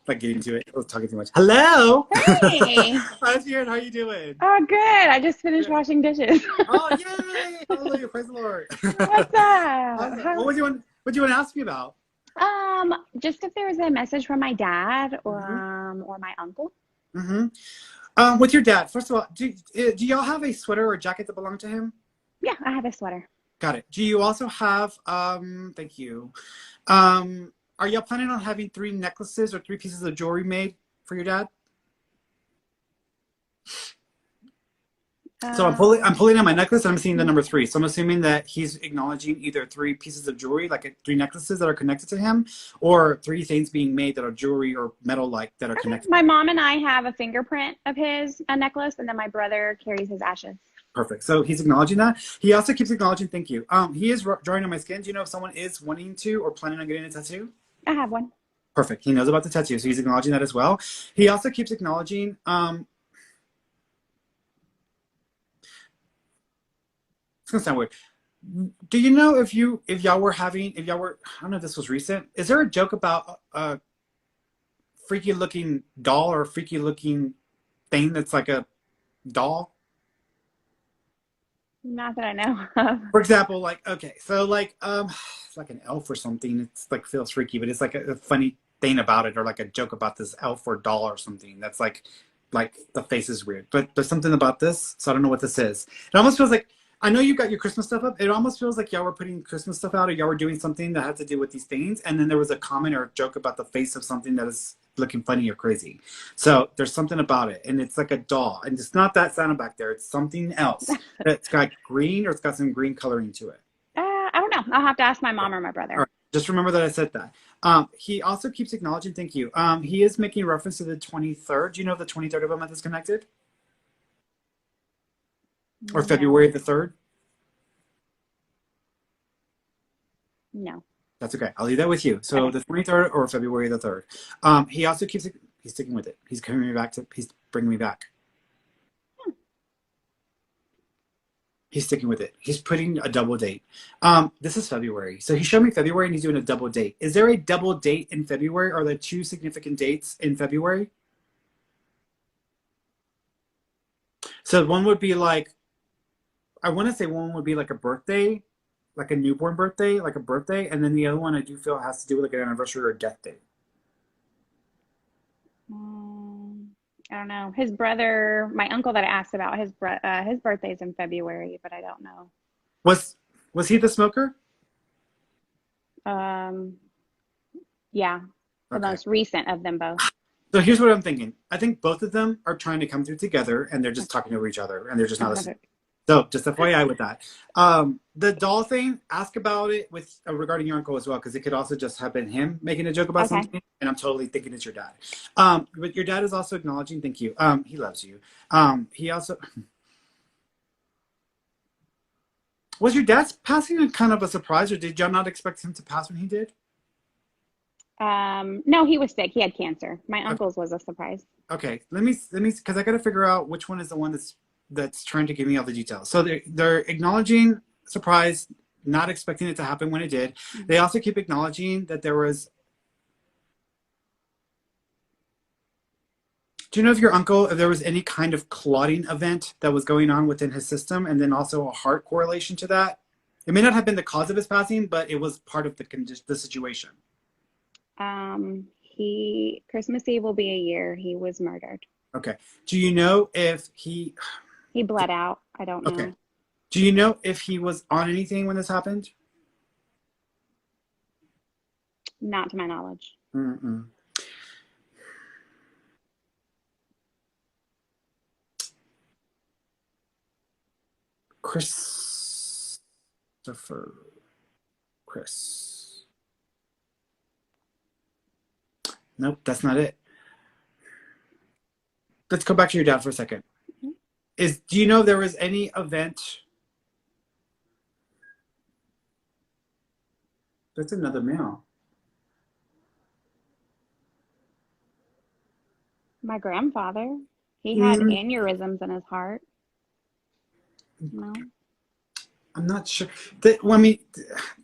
Like getting to it. I was talking too much. Hello. Hey. How's you? How you doing? Oh, good. I just finished Good. washing dishes. Oh, yay! Hallelujah! Praise the Lord. What's up? Awesome. What would you want? What do you want to ask me about? Just if there was a message from my dad Mm-hmm. or my uncle. Mm-hmm. With your dad, first of all, do y'all have a sweater or jacket that belonged to him? Yeah, I have a sweater. Got it. Do you also have? Thank you. Are y'all planning on having three necklaces or three pieces of jewelry made for your dad? So I'm pulling out my necklace and I'm seeing the number three. So I'm assuming that he's acknowledging either three pieces of jewelry, like three necklaces that are connected to him, or three things being made that are jewelry or metal like that are Okay. connected. My mom and I have a fingerprint of his, a necklace, and then my brother carries his ashes. Perfect. So he's acknowledging that. He also keeps acknowledging thank you. He is drawing on my skin. Do you know if someone is wanting to or planning on getting a tattoo? I have one. Perfect. He knows about the tattoo, so he's acknowledging that as well. He also keeps acknowledging it's gonna sound weird. Do you know if y'all were having if y'all were I don't know if this was recent. Is there a joke about a freaky looking doll or a freaky looking thing that's like a doll? Not that I know of. For example, like okay, so like it's like an elf or something. It's like feels freaky, but it's like a funny thing about it, or like a joke about this elf or doll or something. That's like the face is weird, but there's something about this, so I don't know what this is. It almost feels like I know you got your Christmas stuff up. It almost feels like y'all were putting Christmas stuff out, or y'all were doing something that had to do with these things, and then there was a comment or a joke about the face of something that is looking funny or crazy. So there's something about it, and it's like a doll, and it's not that sound back there. It's something else. It's got green, or it's got some green coloring to it. I don't know. I'll have to ask my mom or my All brother. right. Just remember that I said that. He also keeps acknowledging, thank you. He is making reference to the 23rd. Do you know if the 23rd of a month is connected? Or February No, the 3rd? no. That's okay. I'll leave that with you. So Okay. the 23rd or February the 3rd. He also keeps, he's sticking with it. He's coming me back to, he's bringing me back. Hmm. He's sticking with it. He's putting a double date. This is February. So he showed me February and he's doing a double date. Is there a double date in February? Are there two significant dates in February? So one would be like, I want to say one would be like a birthday, like a newborn birthday, like a birthday. And then the other one I do feel has to do with like an anniversary or a death date. Um, I don't know. His brother, my uncle that I asked about, his birthday's in February, but I don't know. Was was he the smoker? Um, yeah, the Okay. most recent of them both. So here's what I'm thinking. I think both of them are trying to come through together and they're just talking over each other and they're just not listening. Okay. So just FYI with that. The doll thing, ask about it with regarding your uncle as well, because it could also just have been him making a joke about Okay. something, and I'm totally thinking it's your dad. But your dad is also acknowledging, thank you. He loves you. He also was your dad's passing a kind of a surprise, or did y'all not expect him to pass when he did? No, he was sick. He had cancer. My Okay, uncle's was a surprise. okay. Let me because I got to figure out which one is the one that's trying to give me all the details. So they're acknowledging surprise, not expecting it to happen when it did. They also keep acknowledging that there was. Do you know if your uncle, if there was any kind of clotting event that was going on within his system, and then also a heart correlation to that? It may not have been the cause of his passing, but it was part of the situation. He Christmas Eve will be a year. He was murdered. Okay. Do you know if he? He bled out. I don't Okay. know. Do you know if he was on anything when this happened? Not to my knowledge. Mm-mm. Christopher. Chris. Nope, that's not it. Let's go back to your dad for a second. Do you know if there was any event? That's another male. My grandfather, he had Mm, aneurysms in his heart. No. I'm not sure. Well,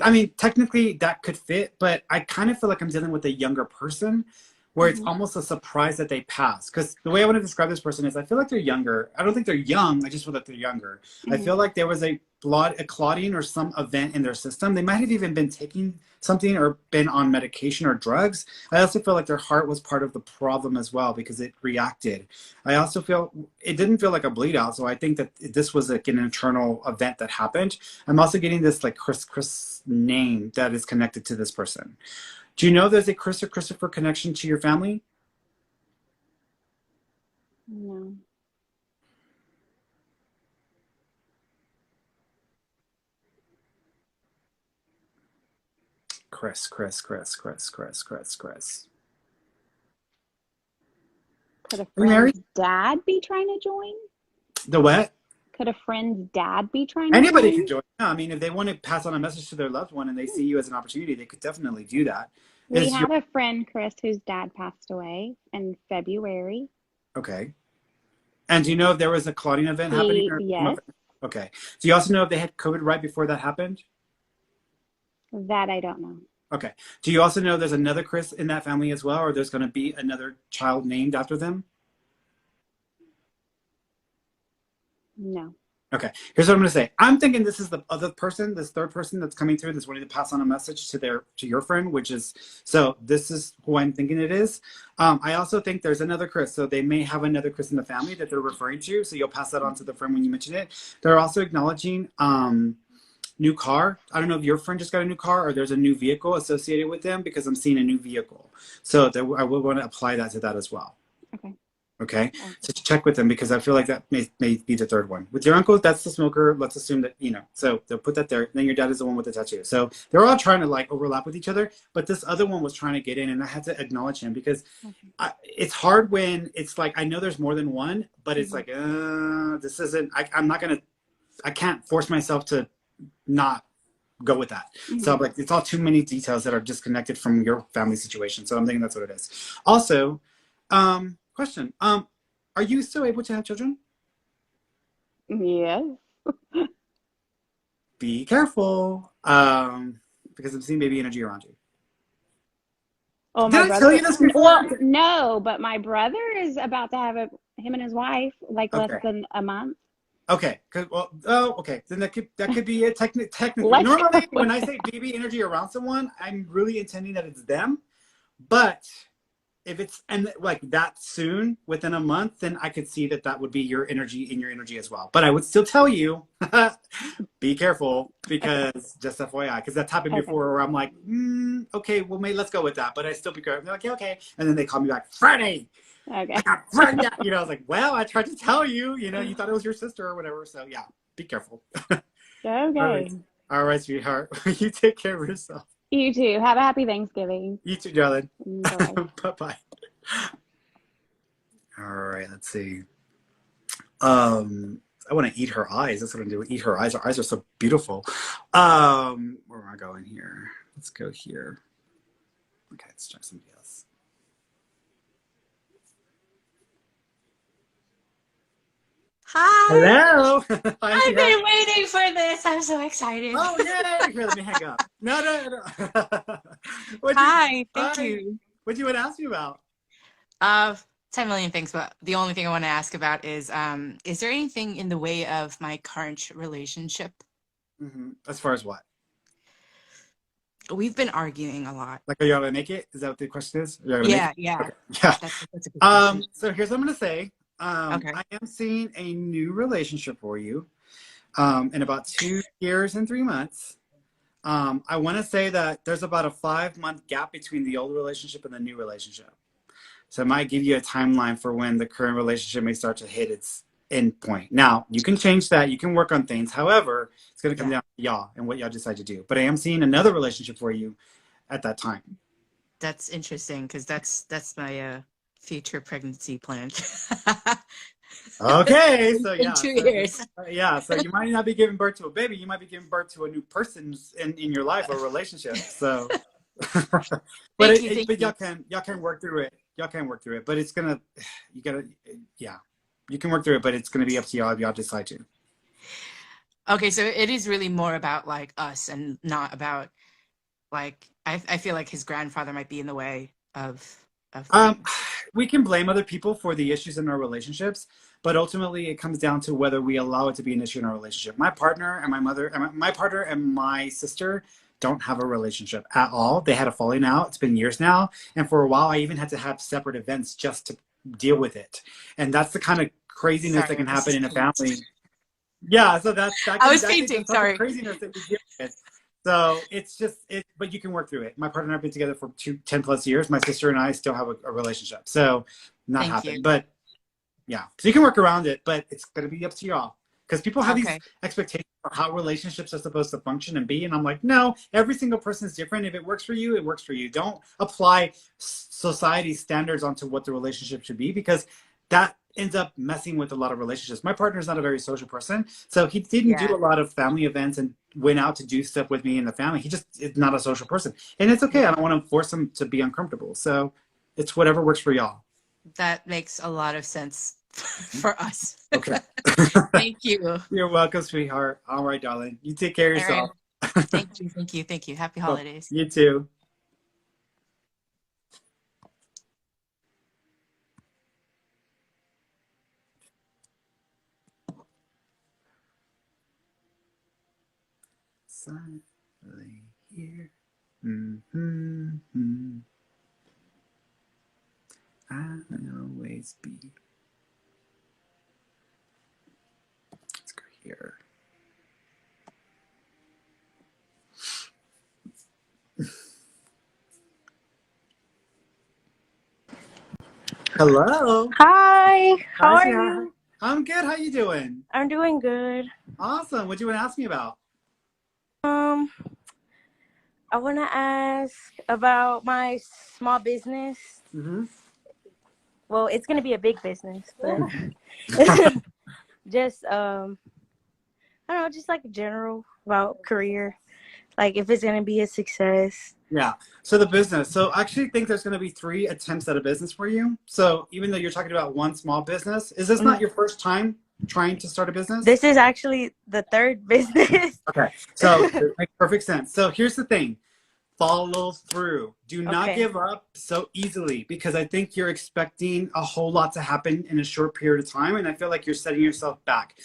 I mean, technically that could fit, but I kind of feel like I'm dealing with a younger person, where it's Hmm. almost a surprise that they pass. Because the way I want to describe this person is, I feel like they're younger. I don't think they're young. I just feel like they're younger. I Hmm. feel like there was a clotting or some event in their system. They might have even been taking something or been on medication or drugs. I also feel like their heart was part of the problem as well because it reacted. I also feel it didn't feel like a bleed out, so I think that this was like an internal event that happened. I'm also getting this like Chris name that is connected to this person. Do you know there's a Chris or Christopher connection to your family? No. Chris. Could a Are you married? friend's dad be trying to join? The what? Could a friend's dad be trying to Anybody can join? join. Yeah, I mean, if they want to pass on a message to their loved one and they see you as an opportunity, they could definitely do that. We Is your have a friend, Chris, whose dad passed away in February. okay? And do you know if there was a clotting event happening He, or yes, okay? Do you also know if they had COVID right before that happened? that I don't know. Okay. Do you also know there's another Chris in that family as well, or there's going to be another child named after them? No. Okay. Here's what I'm going to say. I'm thinking this is the other person, this third person that's coming through that's wanting to pass on a message to your friend, which is so. This is who I'm thinking it is. I also think there's another Chris, so they may have another Chris in the family that they're referring to. So you'll pass that on to the friend when you mention it. They're also acknowledging new car. I don't know if your friend just got a new car or there's a new vehicle associated with them because I'm seeing a new vehicle. So I would want to apply that to that as well. Okay. Okay. Oh, So check with them because I feel like that may be the third one. With your uncle, that's the smoker. Let's assume that, so they'll put that there. Then your dad is the one with the tattoo. So they're all trying to like overlap with each other. But this other one was trying to get in and I had to acknowledge him because okay. it's hard when it's like, I know there's more than one, but it's Hmm. like, this isn't, I'm not going to, I can't force myself to not go with that. So Hmm. like it's all too many details that are disconnected from your family situation. So I'm thinking that's what it is. Also, question. Are you still able to have children? Yes. Be careful. Because I'm seeing baby energy around you. Oh, Did my I tell brother. you this Well, before? no, but my brother is about to have him and his wife, like less Okay. than a month. Okay. Well, oh, okay. Then that could be it. Technically, Let's go normally with when I that. say baby energy around someone, I'm really intending that it's them. But if it's and like that soon within a month, then I could see that that would be your energy in your energy as well. But I would still tell you, be careful Okay. because just FYI, because that's happened Okay. before where I'm like, okay, well, maybe let's go with that. But I still be careful. They're like, yeah, okay. And then they call me back, Friday. I Okay. got pregnant. I was like, well, I tried to tell you, you thought it was your sister or whatever. So yeah, be careful. All right. Okay. All right, sweetheart. You take care of yourself. You too. Have a happy Thanksgiving. You too, darling. Bye bye. Bye bye. All right, let's see. I want to eat her eyes. That's what I'm doing. Eat her eyes. Her eyes are so beautiful. Where am I going here? Let's go here. Okay, let's try somebody else. Hi. Hello. Hi, I've sweetheart. been waiting for this. I'm so excited. Oh, yay. Here, let me hang up. No. What'd you, Hi, thank hi. you. What'd you want to ask me about? Uh, 10 million things, but the only thing I want to ask about is there anything in the way of my current relationship? As far as what? We've been arguing a lot. Like, are you gonna make it? Is that what the question is? Are you gonna make it? Yeah, yeah. Okay. Yeah. That's a good question. So here's what I'm gonna say. Okay. I am seeing a new relationship for you. In about 2 years and 3 months. I want to say that there's about a 5 month gap between the old relationship and the new relationship. So it might give you a timeline for when the current relationship may start to hit its end point. Now, you can change that. You can work on things. However, it's going to come Yeah, down to y'all and what y'all decide to do. But I am seeing another relationship for you at that time. that's interesting because that's my future pregnancy plan. Okay, so In yeah, 2 years. so you might not be giving birth to a baby. You might be giving birth to a new person in your life or relationship. So, but Thank you, thank but you. y'all can work through it. Y'all can work through it. But it's gonna you gotta yeah, you can work through it. But it's gonna be up to y'all if y'all decide to. Okay, so it is really more about like us and not about like I feel like his grandfather might be in the way of Um, things. we can blame other people for the issues in our relationships, but ultimately it comes down to whether we allow it to be an issue in our relationship. My partner and my mother, and my partner and my sister don't have a relationship at all. They had a falling out. It's been years now, and for a while, I even had to have separate events just to deal with it. And that's the kind of craziness that Sorry, can I was happen just in a painting. family. Yeah, so I was that can painting, the type of sorry. craziness that we deal with. So it's just it, but you can work through it. My partner and I've been together for 10 plus years. My sister and I still have a relationship, so not Thank you. happened. But yeah, so you can work around it, but it's gonna be up to y'all because people have these Okay. expectations for how relationships are supposed to function and be, and I'm like, no, every single person is different. If it works for you, it works for you. Don't apply society's standards onto what the relationship should be because that ends up messing with a lot of relationships. My partner's not a very social person, so he didn't do Yeah, a lot of family events and went out to do stuff with me and the family. He just is not a social person, and it's okay. I yeah. don't want to force him to be uncomfortable. So it's whatever works for y'all. That makes a lot of sense for us. Okay. Thank you. You're welcome, sweetheart. All right, darling. You take care of All right. yourself. Thank you. Thank you. Thank you. Happy Well, holidays. you too. Silently here. Mm-hmm. I'll always be. Let's go here. Hello. Hi, how Hi, are sweetheart. you? I'm good. How you doing? I'm doing good. Awesome. What do you want to ask me about? Um, I want to ask about my small business. Mm-hmm. Well, it's going to be a big business, but just I don't know, just like general about career, like if it's going to be a success. Yeah. So the business. So I actually think there's going to be 3 attempts at a business for you. So even though you're talking about one small business, is this not Mhm. your first time trying to start a business? This is actually the third business. Okay. So it makes perfect sense. So here's the thing. Follow through. Do not Okay. give up so easily because I think you're expecting a whole lot to happen in a short period of time. And I feel like you're setting yourself back.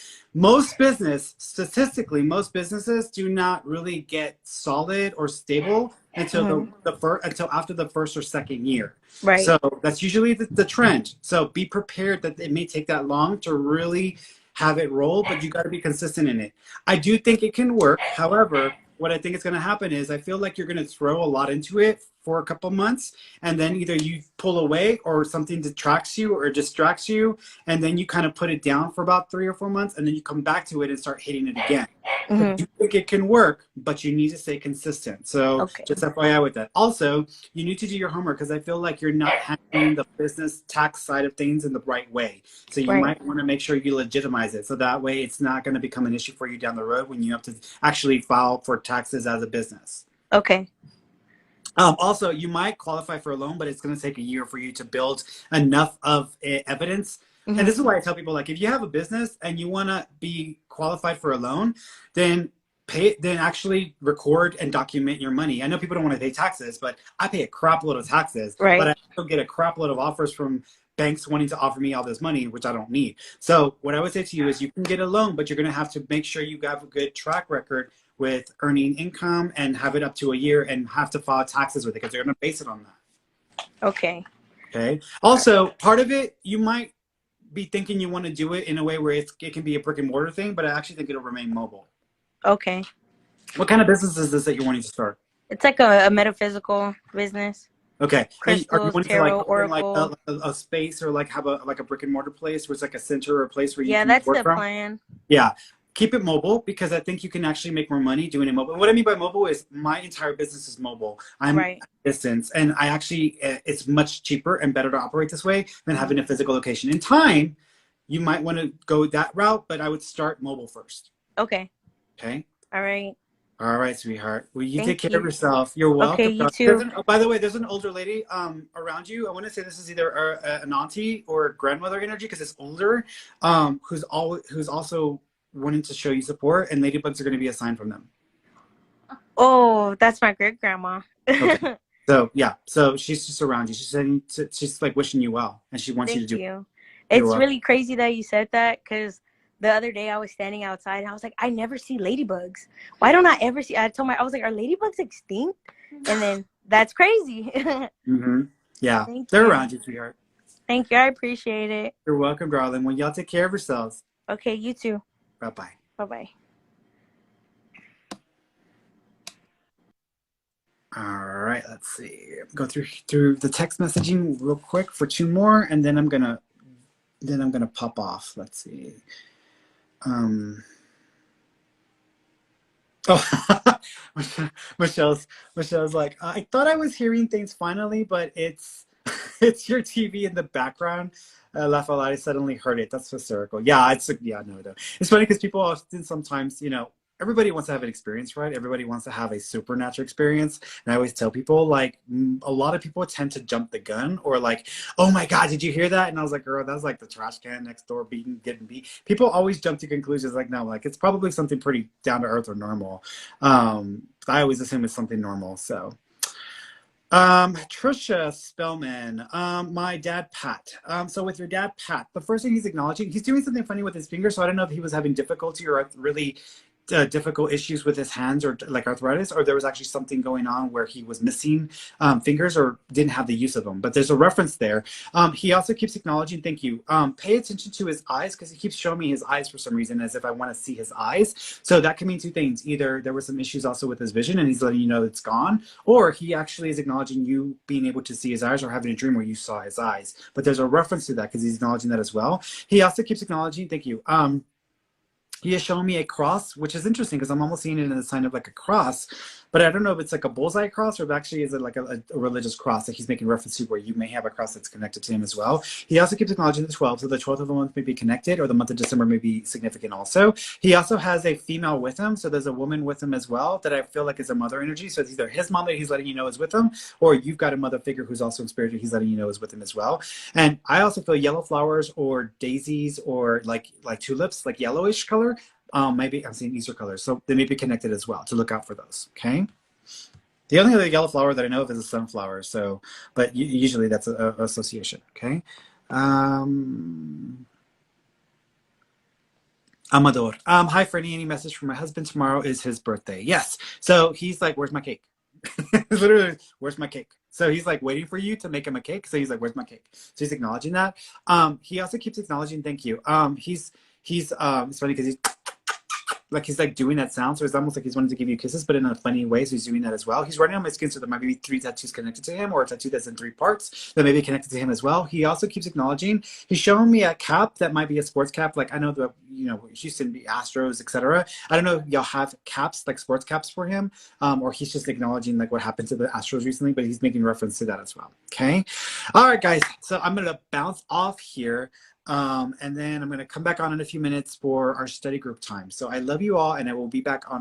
Statistically, most businesses do not really get solid or stable until Mhm. until after the first or second year. Right. So that's usually the trend. So be prepared that it may take that long to really have it roll, but you got to be consistent in it. I do think it can work. However, what I think is going to happen is I feel like you're going to throw a lot into it for a couple months, and then either you pull away or something detracts you or distracts you, and then you kind of put it down for about 3 or 4 months, and then you come back to it and start hitting it again. I Mhm. do think it can work, but you need to stay consistent. So Okay. just FYI with that. Also, you need to do your homework because I feel like you're not handling the business tax side of things in the right way. So you Right. might want to make sure you legitimize it. So that way it's not going to become an issue for you down the road when you have to actually file for taxes as a business. Okay. Also, you might qualify for a loan, but it's going to take a year for you to build enough of evidence. And Mhm. this is why I tell people, like, if you have a business and you want to be qualified for a loan, then then actually record and document your money. I know people don't want to pay taxes, but I pay a crap load of taxes, but Right. I also get a crap load of offers from banks wanting to offer me all this money, which I don't need. So what I would say to you is you can get a loan, but you're going to have to make sure you have a good track record with earning income and have it up to a year and have to file taxes with it because they're going to base it on that. Okay. Okay. Also, part of it, you might be thinking you want to do it in a way where it can be a brick and mortar thing, but I actually think it'll remain mobile. Okay. What kind of business is this that you're wanting to start? It's like a metaphysical business. Okay. And are you Crystals, wanting to like tarot, open like oracle. a space or like have a brick and mortar place where it's like a center or a place where you Yeah, can that's work the from? plan. Yeah. Keep it mobile because I think you can actually make more money doing it mobile. What I mean by mobile is my entire business is mobile. I'm Right. at distance and I actually, it's much cheaper and better to operate this way than Mhm. having a physical location. In time, you might want to go that route, but I would start mobile first. Okay. Okay. All right. All right, sweetheart. Well, you take Thank care of you. yourself. You're Okay, welcome. you too. By the way, there's an older lady around you. I want to say this is either an auntie or grandmother energy because it's older. Who's also wanting to show you support, and ladybugs are going to be a sign from them. Oh, that's my great grandma. Okay. So yeah, so she's just around you. She's saying, she's like wishing you well, and she wants you to Thank do. you. You're It's welcome. really crazy that you said that because the other day I was standing outside and I was like, I never see ladybugs. Why don't I ever see? I was like, are ladybugs extinct? And then that's crazy. Mm-hmm. Yeah, Thank they're you. around you, sweetheart. Thank you. I appreciate it. You're welcome, darling. Well, y'all take care of yourselves. Okay, you too. Bye bye. Bye bye. All right, let's see. Go through the text messaging real quick for two more, and then I'm gonna pop off. Let's see. Oh, Michelle's like, I thought I was hearing things finally, but it's it's your TV in the background. Lafalade suddenly heard it. That's hysterical. Yeah, no. It's funny because people often sometimes, everybody wants to have an experience, right? Everybody wants to have a supernatural experience. And I always tell people, like, a lot of people tend to jump the gun or like, oh my God, did you hear that? And I was like, girl, that's like the trash can next door getting beat. People always jump to conclusions like, no, like it's probably something pretty down to earth or normal. I always assume it's something normal. So Trisha Spellman, my dad Pat. So with your dad Pat, the first thing he's acknowledging, he's doing something funny with his finger. So I don't know if he was having difficulty or really difficult issues with his hands or like arthritis, or there was actually something going on where he was missing fingers or didn't have the use of them. But there's a reference there. He also keeps acknowledging, thank you. Pay attention to his eyes because he keeps showing me his eyes for some reason as if I want to see his eyes. So that can mean two things. Either there were some issues also with his vision and he's letting you know it's gone, or he actually is acknowledging you being able to see his eyes or having a dream where you saw his eyes. But there's a reference to that because he's acknowledging that as well. He also keeps acknowledging, thank you. He has shown me a cross, which is interesting because I'm almost seeing it in the sign of like a cross, but I don't know if it's like a bullseye cross or if actually is it like a religious cross that he's making reference to where you may have a cross that's connected to him as well. He also keeps acknowledging the 12th, so the 12th of the month may be connected or the month of December may be significant also. He also has a female with him, so there's a woman with him as well that I feel like is a mother energy. So it's either his mom that he's letting you know is with him, or you've got a mother figure who's also in spirit that he's letting you know is with him as well. And I also feel yellow flowers or daisies or like tulips, like yellowish color. Maybe I'm seeing Easter colors, so they may be connected as well. To look out for those. Okay. The only other yellow flower that I know of is a sunflower. So, but usually that's a association. Okay. Amador. Hi, Ferny. Any message from my husband? Tomorrow is his birthday. Yes. So he's like, "Where's my cake?" Literally, "Where's my cake?" So he's like waiting for you to make him a cake. So he's like, "Where's my cake?" So he's acknowledging that. He also keeps acknowledging, thank you. He's it's funny because he's like doing that sound, so it's almost like he's wanting to give you kisses, but in a funny way. So he's doing that as well. He's writing on my skin, so there might be 3 tattoos connected to him, or a tattoo that's in 3 parts that may be connected to him as well. He also keeps acknowledging. He's showing me a cap that might be a sports cap. Like I know the Houston Astros, etc. I don't know if y'all have caps like sports caps for him, or he's just acknowledging like what happened to the Astros recently, but he's making reference to that as well. Okay, all right, guys. So I'm gonna bounce off here. And then I'm going to come back on in a few minutes for our study group time. So I love you all, and I will be back on